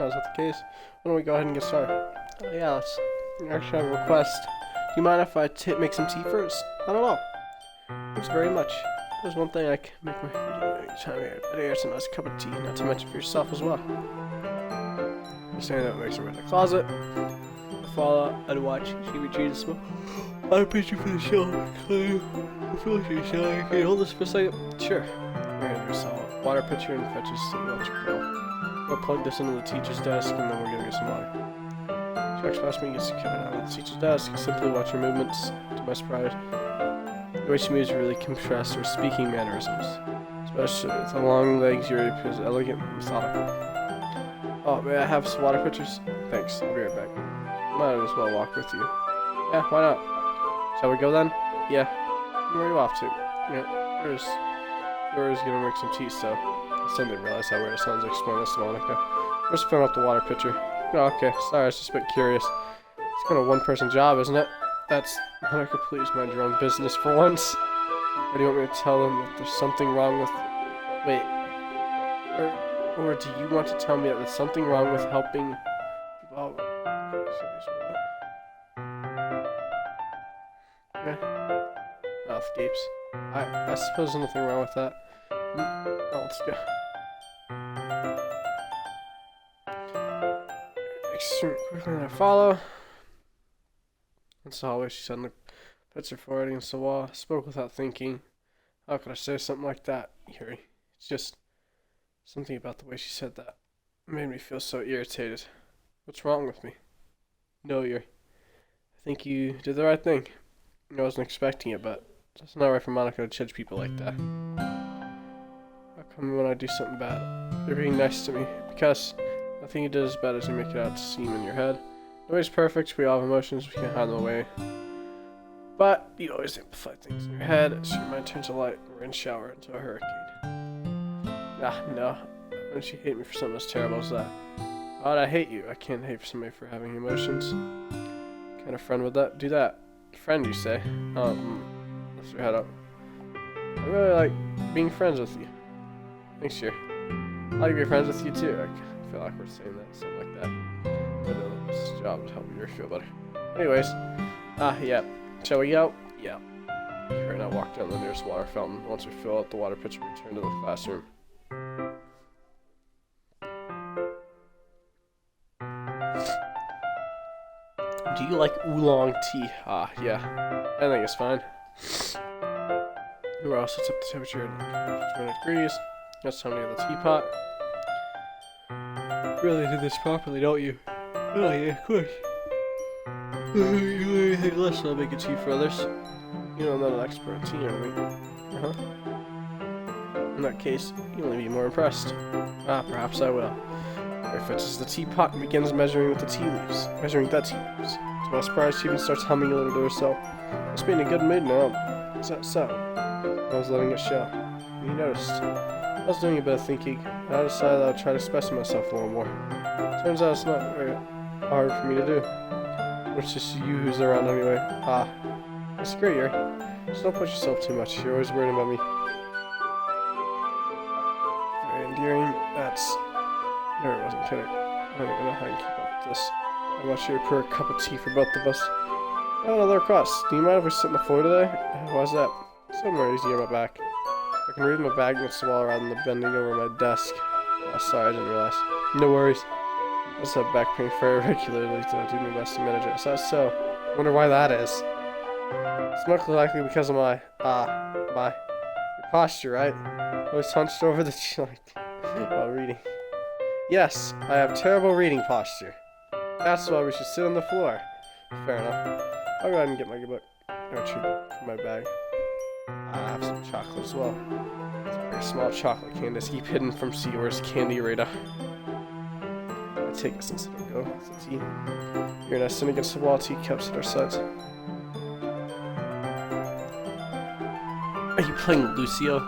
Is that the case? Why don't we go ahead and get started? Oh yeah, let's actually have a request. Do you mind if I make some tea first? I don't know. Thanks very much. There's one thing I can make my time here. Better get some nice cup of tea, not to mention for yourself as well. I'm saying that makes her in the closet. I fall out and watch TV change smoke. I picture for the show. I feel like you're showing. Can you hold this for a second? Sure. We're gonna do a water pitcher and fetches some electric bill. We'll plug this into the teacher's desk and then we're gonna get some water. She walks past me and gets to Kevin out of the teacher's desk. I simply watch her movements. To my surprise, the way she moves really contrasts her speaking mannerisms. Especially with the long legs, your appears elegant and methodical. Oh, may I have some water pitchers? Thanks, I'll be right back. Might as well walk with you. Yeah, why not? Shall we go then? Yeah. Where are you off to? Yeah, Dora's gonna make some tea, so I still didn't realize how weird it sounds to explain this to Monica. We're just filling up the water pitcher. Oh, okay, sorry, I was just a bit curious. It's kind of a one-person job, isn't it? That's Monica, please mind your own business for once. Or do you want me to tell them that there's something wrong with... Wait. Or do you want to tell me that there's something wrong with helping... Oh. Okay. Mouth gapes. I suppose there's nothing wrong with that. Oh, let's go. Extremely quickly, I follow. It's the hallway. She suddenly puts her forehead against the wall. Spoke without thinking. How could I say something like that, Yuri? It's just something about the way she said that. It made me feel so irritated. What's wrong with me? No, Yuri. I think you did the right thing. I wasn't expecting it, but it's not right for Monica to judge people like that. How come when I do something bad, you're being nice to me? Because nothing you did as bad as you make it out to seem in your head. Nobody's perfect, we all have emotions, we can't hide them away. But you always amplify things in your head, so your mind turns a light and rain shower into a hurricane. No. Why don't you hate me for something as terrible as that? Why would I hate you? I can't hate somebody for having emotions. What kind of friend would that do that? Friend, you say? Lift your head up. I really like being friends with you. Thanks, Yuri. I'd like to be friends with you too. I feel awkward saying that, something like that. But this job to help you feel better. Anyways, yeah. Shall we go? Yeah. Right now, walk down the nearest water fountain. Once we fill out the water pitcher, we return to the classroom. Do you like oolong tea? Yeah. I think it's fine. Who else? It's up the temperature at 20 degrees. That's time to get the teapot. Really did this properly, don't you? Oh yeah, of course. You anything less than making tea for others? You know, I'm not an expert in tea, are we? In that case, you'll only be more impressed. Perhaps I will. He fetches the teapot and begins measuring with the tea leaves. Measuring the tea leaves. To my surprise, she even starts humming a little to herself. Must be in a good mood now. Is that so? I was letting it show. And you noticed. I was doing a bit of thinking, and I decided I would try to express myself a little more. Turns out it's not very hard for me to do. It's just you who's around anyway. That's great, Yuri. Just don't push yourself too much. You're always worrying about me. Very endearing. No, I wasn't kidding. I don't even know how you keep up with this. I want you to pour a cup of tea for both of us. Oh, another request. Do you mind if we sit on the floor today? Why's that? Somewhere easy on my back. I can read my bag against the wall rather than bending over my desk. Sorry, I didn't realize. No worries. I just have back pain very regularly, so I do my best to manage it. So, I wonder why that is. It's most likely because of my your posture, right? I was hunched over the chair while reading. Yes, I have terrible reading posture. That's why we should sit on the floor. Fair enough. I'll go ahead and get my book. My bag. I have some chocolate as well. It's a very small chocolate candies keep hidden from Seawor's candy radar. I take this instead of go with the tea. You're not sitting against the wall, teacups at our sides. Are you playing Lucio?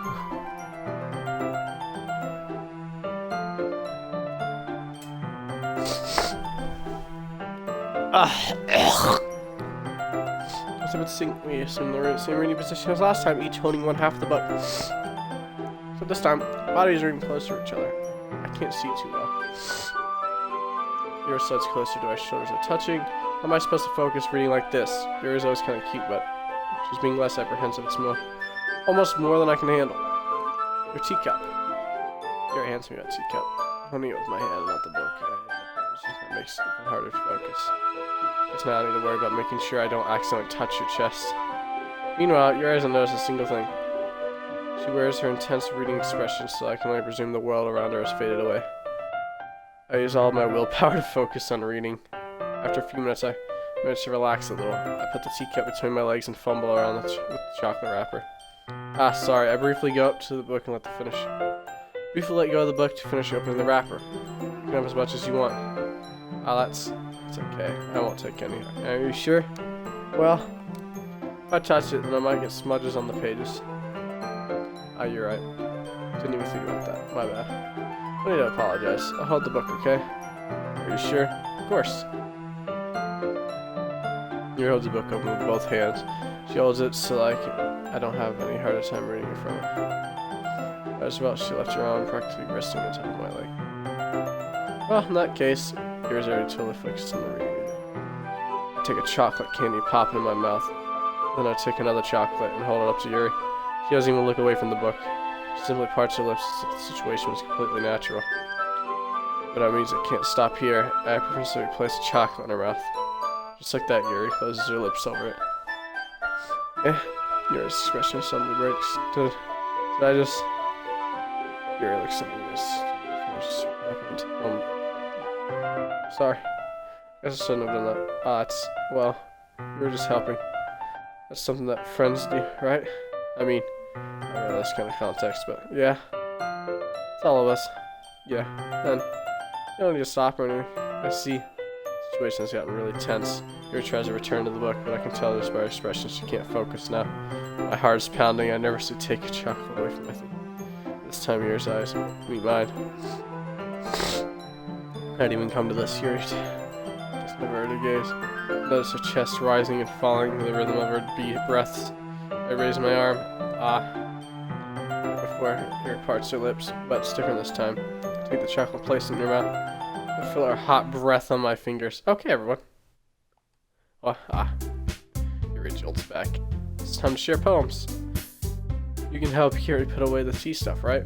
We assume they're in the same reading position as last time, each holding one half the book. So this time, bodies are even closer to each other. I can't see too well. Your side's closer to my shoulders are touching. How am I supposed to focus reading like this? Yours is always kind of cute, but she's being less apprehensive. It's more almost more than I can handle. Your teacup. Gary hands me that teacup. Holding it with my hand, not the book. That makes it harder to focus. Just now I need to worry about making sure I don't accidentally touch your chest. Meanwhile, Yuri hasn't noticed a single thing. She wears her intense reading expression, so I can only presume the world around her has faded away. I use all of my willpower to focus on reading. After a few minutes, I manage to relax a little. I put the teacup between my legs and fumble around with the chocolate wrapper. Ah, sorry. I briefly go up to the book and briefly let go of the book to finish opening the wrapper. You can have as much as you want. Ah, that's okay. I won't take any. Are you sure? Well, if I touch it, then I might get smudges on the pages. Ah, you're right. Didn't even think about that. My bad. I need to apologize. I'll hold the book, okay? Are you sure? Of course. Yuri holds the book open with both hands. She holds it so I don't have any harder time reading it from her. As well, she left her arm practically resting on top of my leg. Well, in that case, Yuri's already totally focused on the reading. I take a chocolate candy, pop it in my mouth. Then I take another chocolate and hold it up to Yuri. She doesn't even look away from the book. She simply parts her lips as if the situation was completely natural. But that means I can't stop here. I purposely place a chocolate in her mouth. Just like that, Yuri closes her lips over it. Yuri's expression suddenly breaks. Did I just... Yuri looks at me as... Sorry. Guess I shouldn't have done that. Well, you were just helping. That's something that friends do, right? I mean, I don't know this kind of context, but yeah. It's all of us. Yeah. Then, you don't need to stop or anything. I see. The situation has gotten really tense. Yuri tries to return to the book, but I can tell just by her expression she can't focus now. My heart is pounding. I nervously take a chocolate away from my thing. This time Yuri's eyes meet mine. I'd even come to this, Yuri. Just never to gaze. Notice her chest rising and falling to the rhythm of her breaths. I raise my arm. Before Yuri parts her lips, but it's different this time. I take the chocolate, place it in her mouth. I feel her hot breath on my fingers. Okay, everyone. Yuri jolts back. It's time to share poems. You can help Yuri put away the tea stuff, right?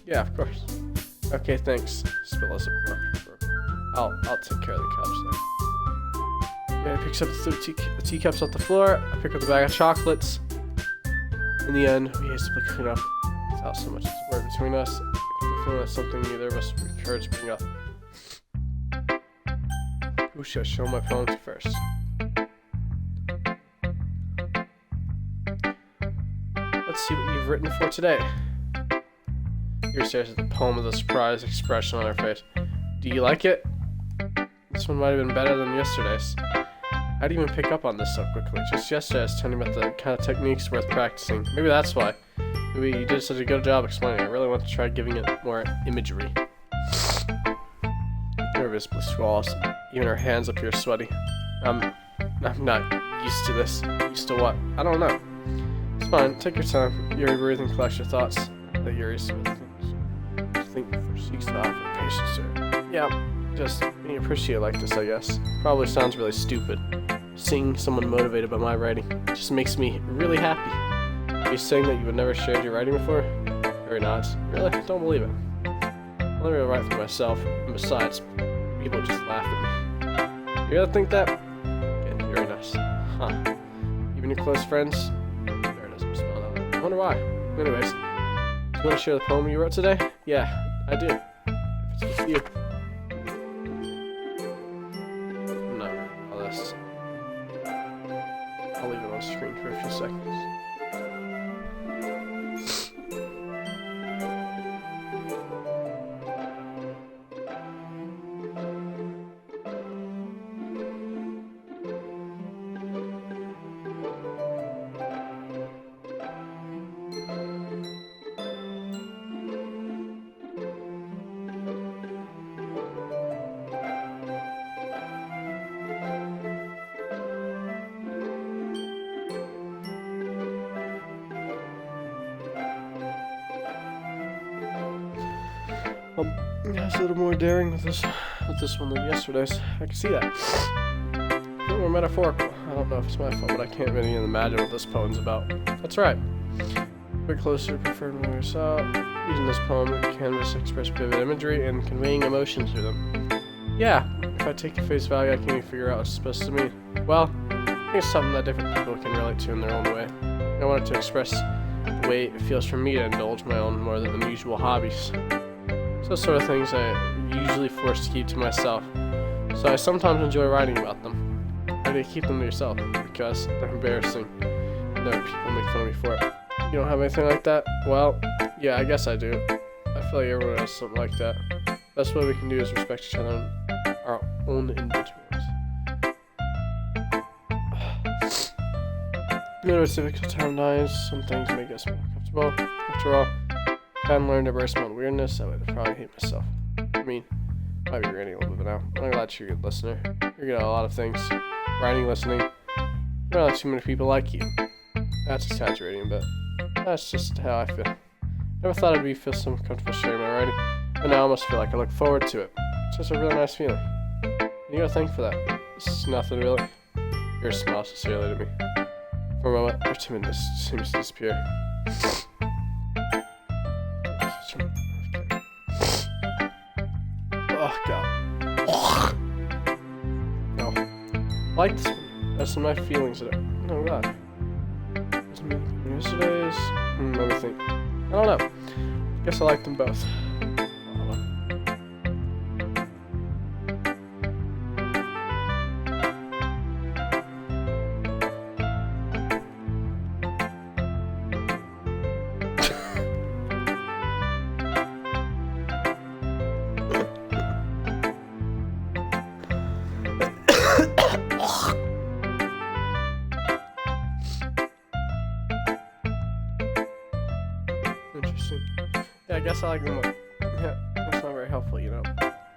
Yeah, of course. Okay, thanks. Spill us a brook. I'll take care of the cups then. Yeah, he picks up the teacups off the floor. I pick up the bag of chocolates. In the end, we hastily clean up without so much as a word between us. I feel that's something neither of us would encourage to bring up. Who should I show my poem to first? Let's see what you've written for today. Yuri stares at the poem with a surprised expression on her face. Do you like it? This one might have been better than yesterday's. How do you even pick up on this so quickly? Just yesterday I was telling you about the kind of techniques worth practicing. Maybe that's why. Maybe you did such a good job explaining it. I really want to try giving it more imagery. Yuri visibly swallows. Even her hands appear sweaty. I'm not used to this. Used to what? I don't know. It's fine. Take your time. Yuri, breathe and collect your thoughts. That Yuri's think before she seeks to offer patience to her. Yeah, just being appreciated like this, I guess. Probably sounds really stupid. Seeing someone motivated by my writing just makes me really happy. Are you saying that you had never shared your writing before? Yuri nods. Really? Don't believe it. I only really write for myself, and besides, people just laugh at me. You gotta think that? Again, Yuri nods. Huh. Even your close friends? Yuri doesn't respond on that. I wonder why. Anyways, do you want to share the poem you wrote today? Yeah, I do. If it's with you. I'm not reading all this. I'll leave it on screen for a few seconds. Yeah, it's a little more daring with this one than yesterday's. I can see that. A little more metaphorical. I don't know if it's my fault, but I can't really even imagine what this poem's about. That's right. bit closer, preferred when we saw. Using this poem and canvas express vivid imagery and conveying emotion to them. Yeah, if I take it face value, I can't even figure out what it's supposed to mean. Well, I think it's something that different people can relate to in their own way. I wanted to express the way it feels for me to indulge my own more than unusual hobbies. Those sort of things I usually forced to keep to myself, so I sometimes enjoy writing about them. How do you keep them to yourself? Because they're embarrassing. There are people make fun of me for it. You don't have anything like that? Well, yeah, I guess I do. I feel like everyone has something like that. Best way we can do is respect each other and our own individuals. You know, it's difficult times. Some things make us more comfortable. After all, I hadn't learned to embrace my own weirdness. I would probably hate myself. I mean, might be ranting a little bit now. I'm glad you're a good listener. You're good at a lot of things. Writing, listening. There are not too many people like you. That's exaggerating, but that's just how I feel. Never thought I'd feel so comfortable sharing my writing, but now I almost feel like I look forward to it. It's just a really nice feeling. And you gotta thank for that. This is nothing really. Your smile sincerely to me. For a moment, your timidness seems to disappear. Oh god. No. I like this one. That's my feelings of it. Oh god. Yesterday's. Let me think. I don't know. Guess I like them both. Interesting. Yeah, I guess I like them both. Yeah, that's not very helpful, you know.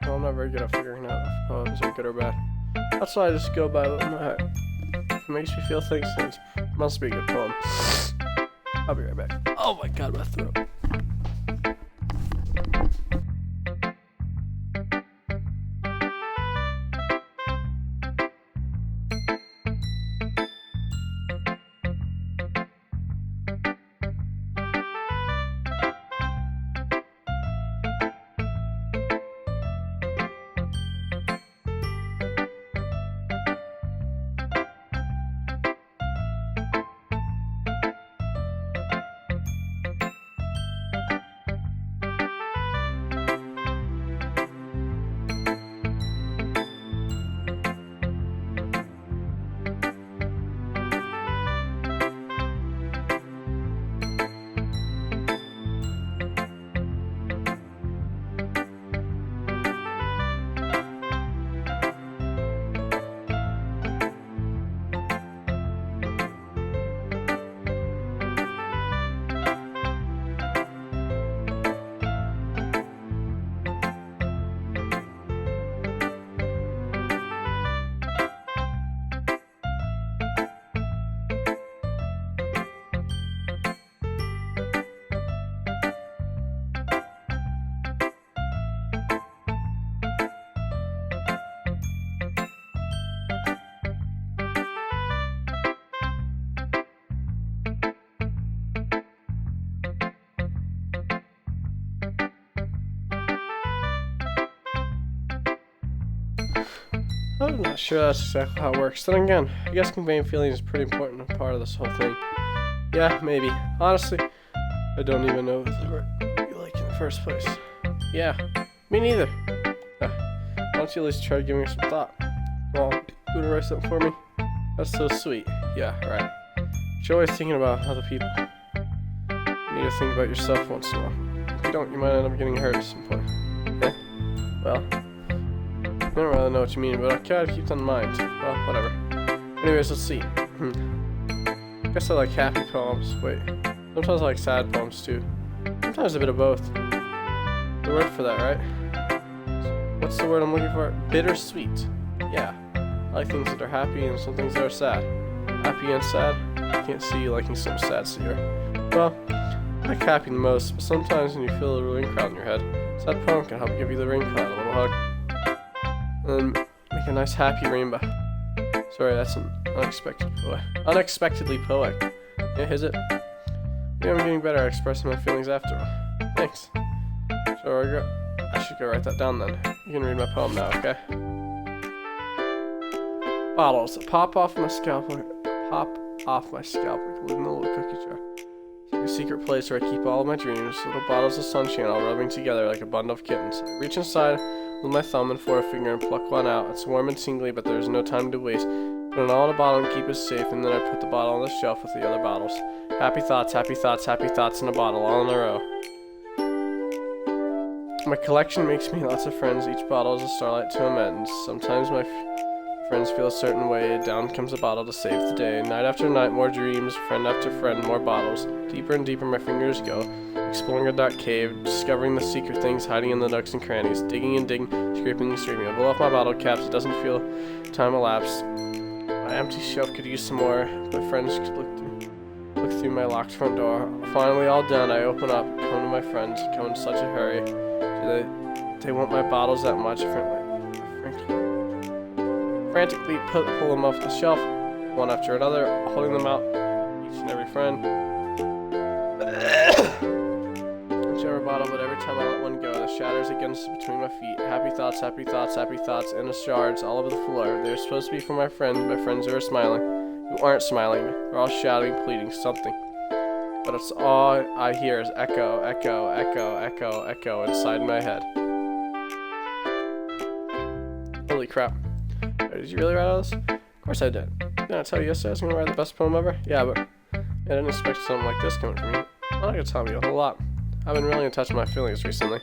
Well, I'm not very good at figuring out if poems are good or bad. That's why I just go by what my heart. If it makes me feel things, then it must be a good poem. I'll be right back. Oh my god, my throat. I'm not sure that's exactly how it works. Then again, I guess conveying feelings is a pretty important part of this whole thing. Yeah, maybe. Honestly, I don't even know the word you like in the first place. Yeah, me neither. Why don't you at least try giving it some thought? Well, you wanna write something for me? That's so sweet. Yeah, right. You're always thinking about other people. You need to think about yourself once in a while. If you don't, you might end up getting hurt at some point. Yeah? Well, I don't really know what you mean, but I gotta keep that in mind. Well, whatever. Anyways, let's see. I guess I like happy poems. Wait. Sometimes I like sad poems too. Sometimes a bit of both. The word for that, right? What's the word I'm looking for? Bittersweet. Yeah. I like things that are happy and some things that are sad. Happy and sad? I can't see you liking some sad here. Well, I like happy the most, but sometimes when you feel a rain cloud in your head, sad poem can help give you the rain cloud a little hug. And then make a nice happy rainbow. Sorry, that's an unexpectedly poetic. Yeah, is it? think I'm getting better at expressing my feelings after all. Thanks. So I should go write that down then. You can read my poem now, okay? Bottles. Pop off my scalp like a little cookie jar. It's like a secret place where I keep all of my dreams. Little bottles of sunshine all rubbing together like a bundle of kittens. I reach inside with my thumb and forefinger and pluck one out. It's warm and tingly, but there's no time to waste. Put it all in a bottle and keep it safe, and then I put the bottle on the shelf with the other bottles. Happy thoughts, happy thoughts, happy thoughts in a bottle, all in a row. My collection makes me lots of friends. Each bottle is a starlight to amends. Sometimes my friends feel a certain way. Down comes a bottle to save the day. Night after night, more dreams. Friend after friend, more bottles. Deeper and deeper my fingers go. Exploring a dark cave. Discovering the secret things hiding in the nooks and crannies. Digging and digging, scraping and screaming. I blow off my bottle caps. It doesn't feel time elapse. My empty shelf could use some more. My friends could look through my locked front door. Finally all done, I open up. Come to my friends. Come in such a hurry. They want my bottles that much. Frantically pull them off the shelf, one after another, holding them out, each and every friend. Whichever bottle, but every time I let one go, the shatters against between my feet. Happy thoughts, happy thoughts, happy thoughts, in the shards all over the floor. They're supposed to be for my friends who are smiling, who aren't smiling. They're all shouting, pleading, something. But it's all I hear is echo, echo, echo, echo, echo inside my head. Holy crap. Did you really write all this? Of course I did. Didn't I tell you yesterday I was going to write the best poem ever? Yeah, but I didn't expect something like this coming from you. I'm not going to tell you a whole lot. I've been really in touch with my feelings recently.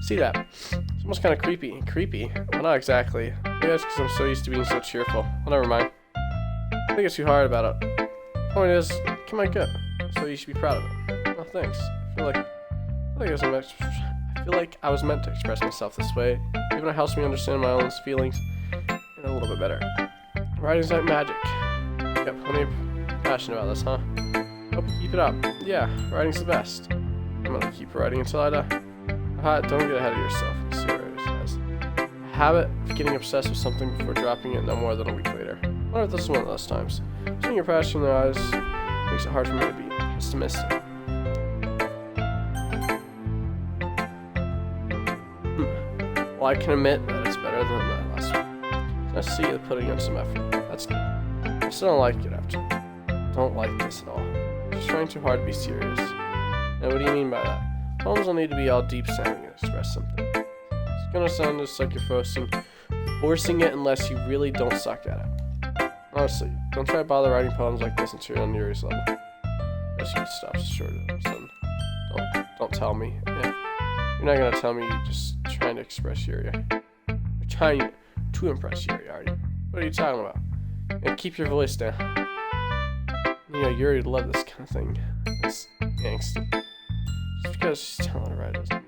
See that? It's almost kind of creepy. Creepy? Well, not exactly. Maybe that's because I'm so used to being so cheerful. Well, never mind. I think it's too hard about it. Point is, it came out good. So you should be proud of it. Well, thanks. I feel like I was meant to express myself this way. Even it helps me understand my own feelings a little bit better. Writing's like magic. You got plenty of passion about this, huh? Hope you keep it up. Yeah, writing's the best. I'm gonna keep writing until I die. Don't get ahead of yourself. Let's see what it says. A habit of getting obsessed with something before dropping it no more than a week later. I wonder if this is one of those times. Seeing your passion in their eyes makes it hard for me to be pessimistic. Well, I can admit that it's better than the last one. I see you putting in some effort. That's good. I still don't like it after. Don't like this at all. I'm just trying too hard to be serious. Now, what do you mean by that? Poems don't need to be all deep sounding and express something. It's gonna sound just like you're forcing it unless you really don't suck at it. Honestly, don't try to bother writing poems like this until you're on Yuri's level. Unless you stop short of them, son. Don't tell me. Yeah. You're not gonna tell me you're just trying to express Yuri. You're trying to impress Yuri, are you? What are you talking about? And keep your voice down. You know, Yuri would love this kind of thing. This angsty. Just because she's telling her right doesn't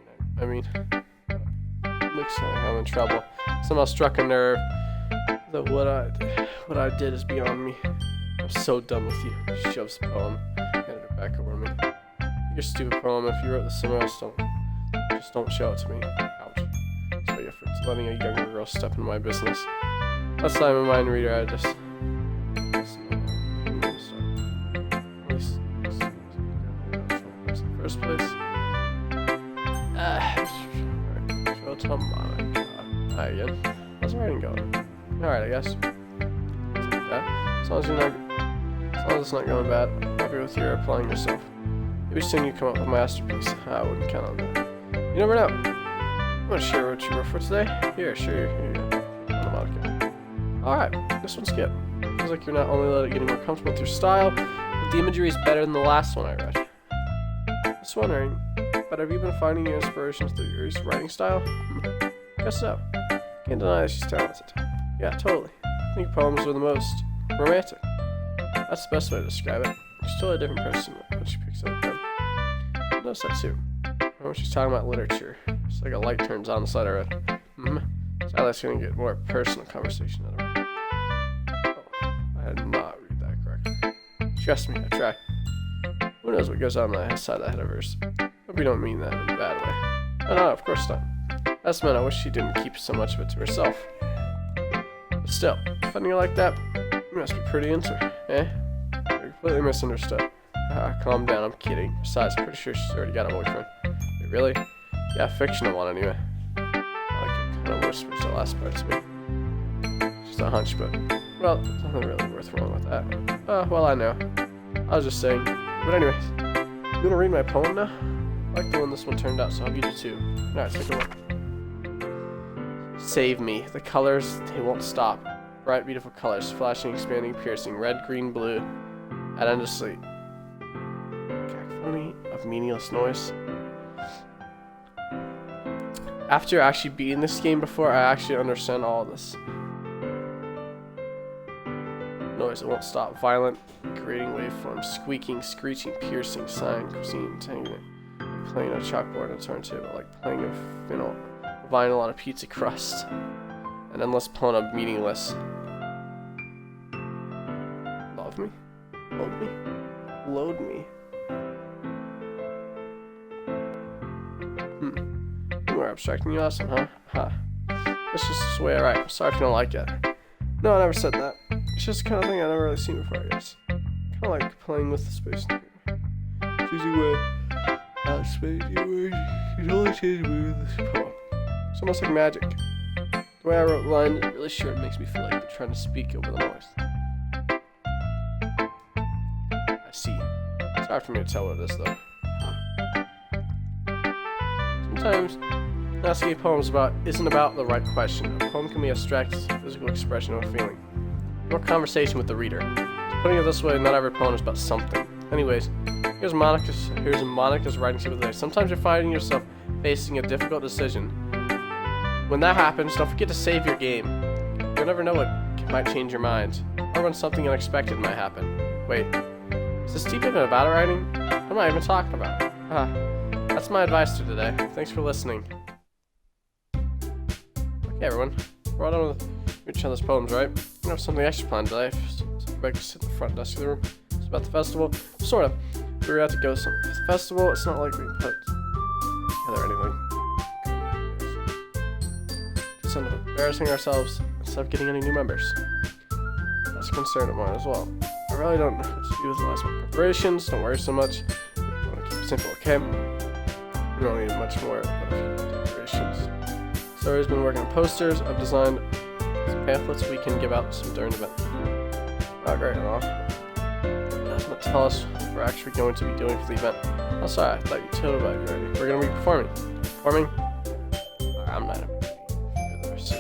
mean it looks like I'm in trouble. Somehow struck a nerve that what I did is beyond me. I'm so done with you. She shoves the poem, handed it back over to me. Your stupid poem. If you wrote this somewhere else, don't show it to me. Ouch. Sorry for letting a younger girl step into my business. Last time a mind reader, I just first place. Hi again. How's the writing going? Alright, I guess. As long as it's not going bad, I'm happy with your applying yourself. Maybe soon you come up with a masterpiece. I wouldn't count on that. You never know. You want to share what you wrote for today? Here, sure. Here you go. Alright, this one's good. Feels like you're not only getting more comfortable with your style, but the imagery is better than the last one I read. Just wondering, but have you been finding your inspirations through your writing style? Guess so. Can't deny that she's talented. Yeah, totally. I think poems are the most romantic. That's the best way to describe it. She's totally a different person when she picks up a pen. I noticed that too. When she's talking about literature, it's like a light turns on the side of her head. So that's going to get more personal conversation out of her. Oh, I did not read that correctly. Trust me, I try. Who knows what goes on the side of that head of hers? Hope you don't mean that in a bad way. Oh, no, of course not. That's meant I wish she didn't keep so much of it to herself. But still, finding her like that, you must be pretty into her, eh? You're completely misunderstood. Calm down, I'm kidding. Besides, pretty sure she's already got a boyfriend. Wait, really? Yeah, fictional one anyway. I like it kind of whispers the last part to me. Just a hunch, but, well, there's nothing really worth wrong with that. Well, I know. I was just saying. But anyways, you wanna read my poem now? I like the one this one turned out, so I'll read it too. Alright, take a look. Save me. The colors, they won't stop. Bright, beautiful colors, flashing, expanding, piercing. Red, green, blue. Add endlessly. Cacophony of meaningless noise. After actually beating this game before, I actually understand all of this. Noise, it won't stop. Violent, grating waveforms, squeaking, screeching, piercing, sighing, cuisine, tangling. Like playing a chalkboard on a turntable, like playing a vinyl on a pizza crust. An endless poem of meaningless. Love me? Load me? Load me. More abstract than you awesome, huh? It's just the way I write. Sorry if you don't like it. No, I never said that. It's just the kind of thing I've never really seen before, I guess. Kind of like playing with the space. Choosy way. Spacey way. You only change me with this poem. It's almost like magic. The way I wrote lines is really short. It makes me feel like they're trying to speak over the noise. I see. It's hard for me to tell what it is, though. Sometimes, asking poems isn't about the right question. A poem can be abstract, physical expression of a feeling. More conversation with the reader. Putting it this way, not every poem is about something. Anyways, here's Monica's writing to today. Sometimes you're finding yourself facing a difficult decision. When that happens, don't forget to save your game. You'll never know what might change your mind, or when something unexpected might happen. Wait, is this deep even about writing? What am I even talking about? That's my advice to today. Thanks for listening. Okay, everyone. We're all done with each other's poems, right? We have something extra planned today. So back to sit in the front desk of the room. It's about the festival. Sort of. We were out to go somewhere. The festival, it's not like we put together anything. Just end up embarrassing ourselves instead of getting any new members. That's a concern of mine as well. I really don't know what to do with the last minute preparations. Don't worry so much. We want to keep it simple, okay? We don't need much more decorations. Zoe's been working on posters. I've designed some pamphlets we can give out during the event. Oh, great and all. That's going to tell us what we're actually going to be doing for the event. Oh, sorry, I thought you told about it already. We're going to be performing. Performing? I'm not ready for this.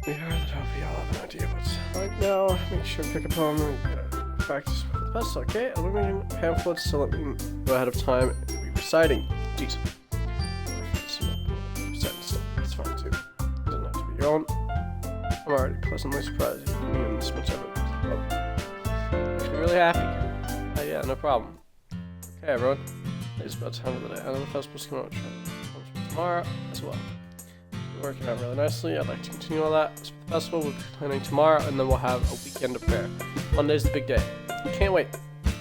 We are the Doki, I'll have an idea what's right now. Make sure to pick up on practice with the best, okay? Illuminating pamphlets, so let me go ahead of time and be reciting. Jeez. Reciting stuff, that's fine too. Doesn't have to be your own. I'm already pleasantly surprised you knew this much of it. Makes me really happy. Yeah, no problem. Okay, everyone. It's about time for the day. I know the festival's coming out tomorrow as well. Working out really nicely. I'd like to continue all that. So for the festival, we'll be planning tomorrow, and then we'll have a weekend of prayer. Monday's the big day. Can't wait.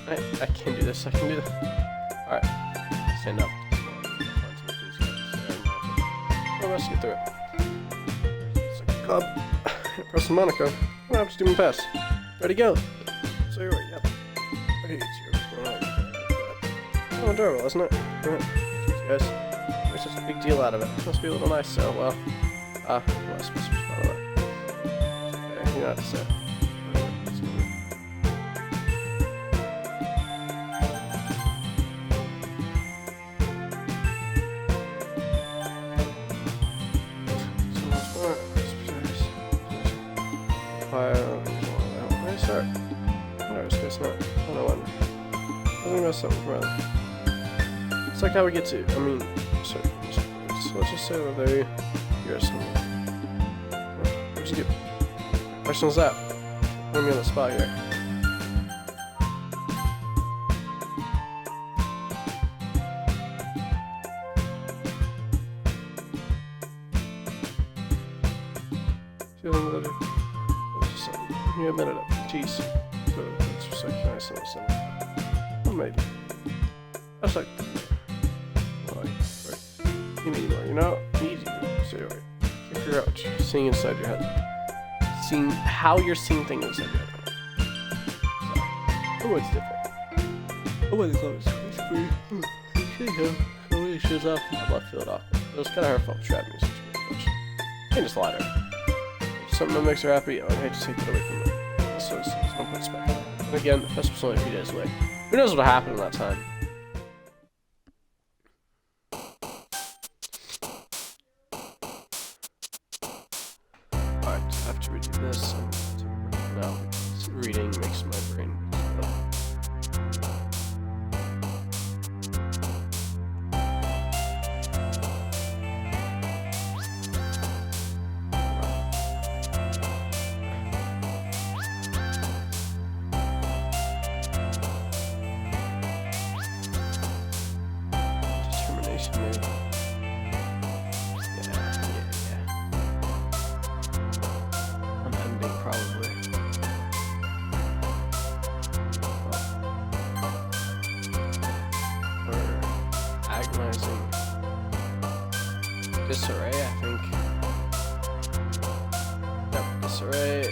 I can do this. I can do this. Alright. Stand up. Let's get through it. It's like a club. Press and Monaco. I'm gonna have to do my best. Ready, go. So you're right, yep. I hate you. Oh, adorable, isn't it? Alright. Cheers, guys. Make such a big deal out of it. Must be a little nice, so, well. What am I supposed to respond to that? Okay, you know what to say. It's like how we get to, I mean, so let's just say that they, here's some, where'd you get, what question was that? Put me on the spot here. You admitted it. Jeez. That's just like nice and simple. Well, maybe. That's like. Right. You need more, you know? Easy. So, right. Can't figure out what you're seeing inside your head. Seeing how you're seeing things inside your head. Oh, it's different. Oh, wait, the clothes. It's free. Oh, wait, shoes off. I left field off. It was kind of her fault. Trap music. And just lie to her. Something that makes her happy, I hate to take that away from her. So it's no point spectacle. And again, the festival's only a few days away. Who knows what'll happen in that time? Alright, I have to redo this. Now, reading makes my brain disarray, I think. Yep, disarray,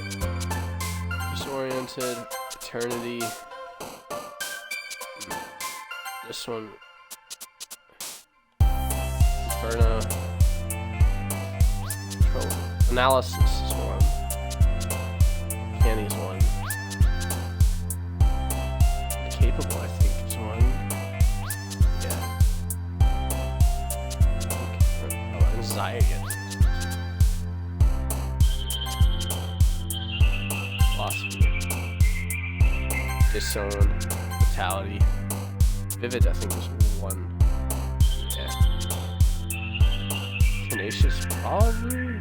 disoriented, eternity. This one, Inferno, control, analysis is one, Candy's one, capable, I think, is one. Anxiety. Philosophy. Disown. Vitality. Vivid, I think, was one. Yeah. Tenacious, probably.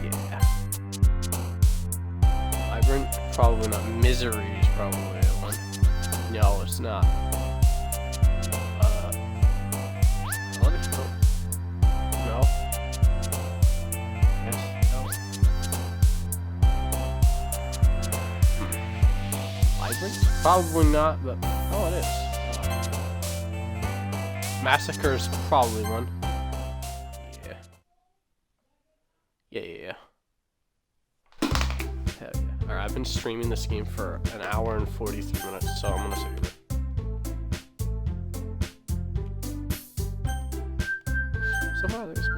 Yeah. Vibrant, probably not. Misery is probably one. No, it's not. Probably not, but oh, it is. Massacre's probably one. Yeah. Hell yeah. Alright, I've been streaming this game for an hour and 43 minutes, so I'm gonna save it. So far, there's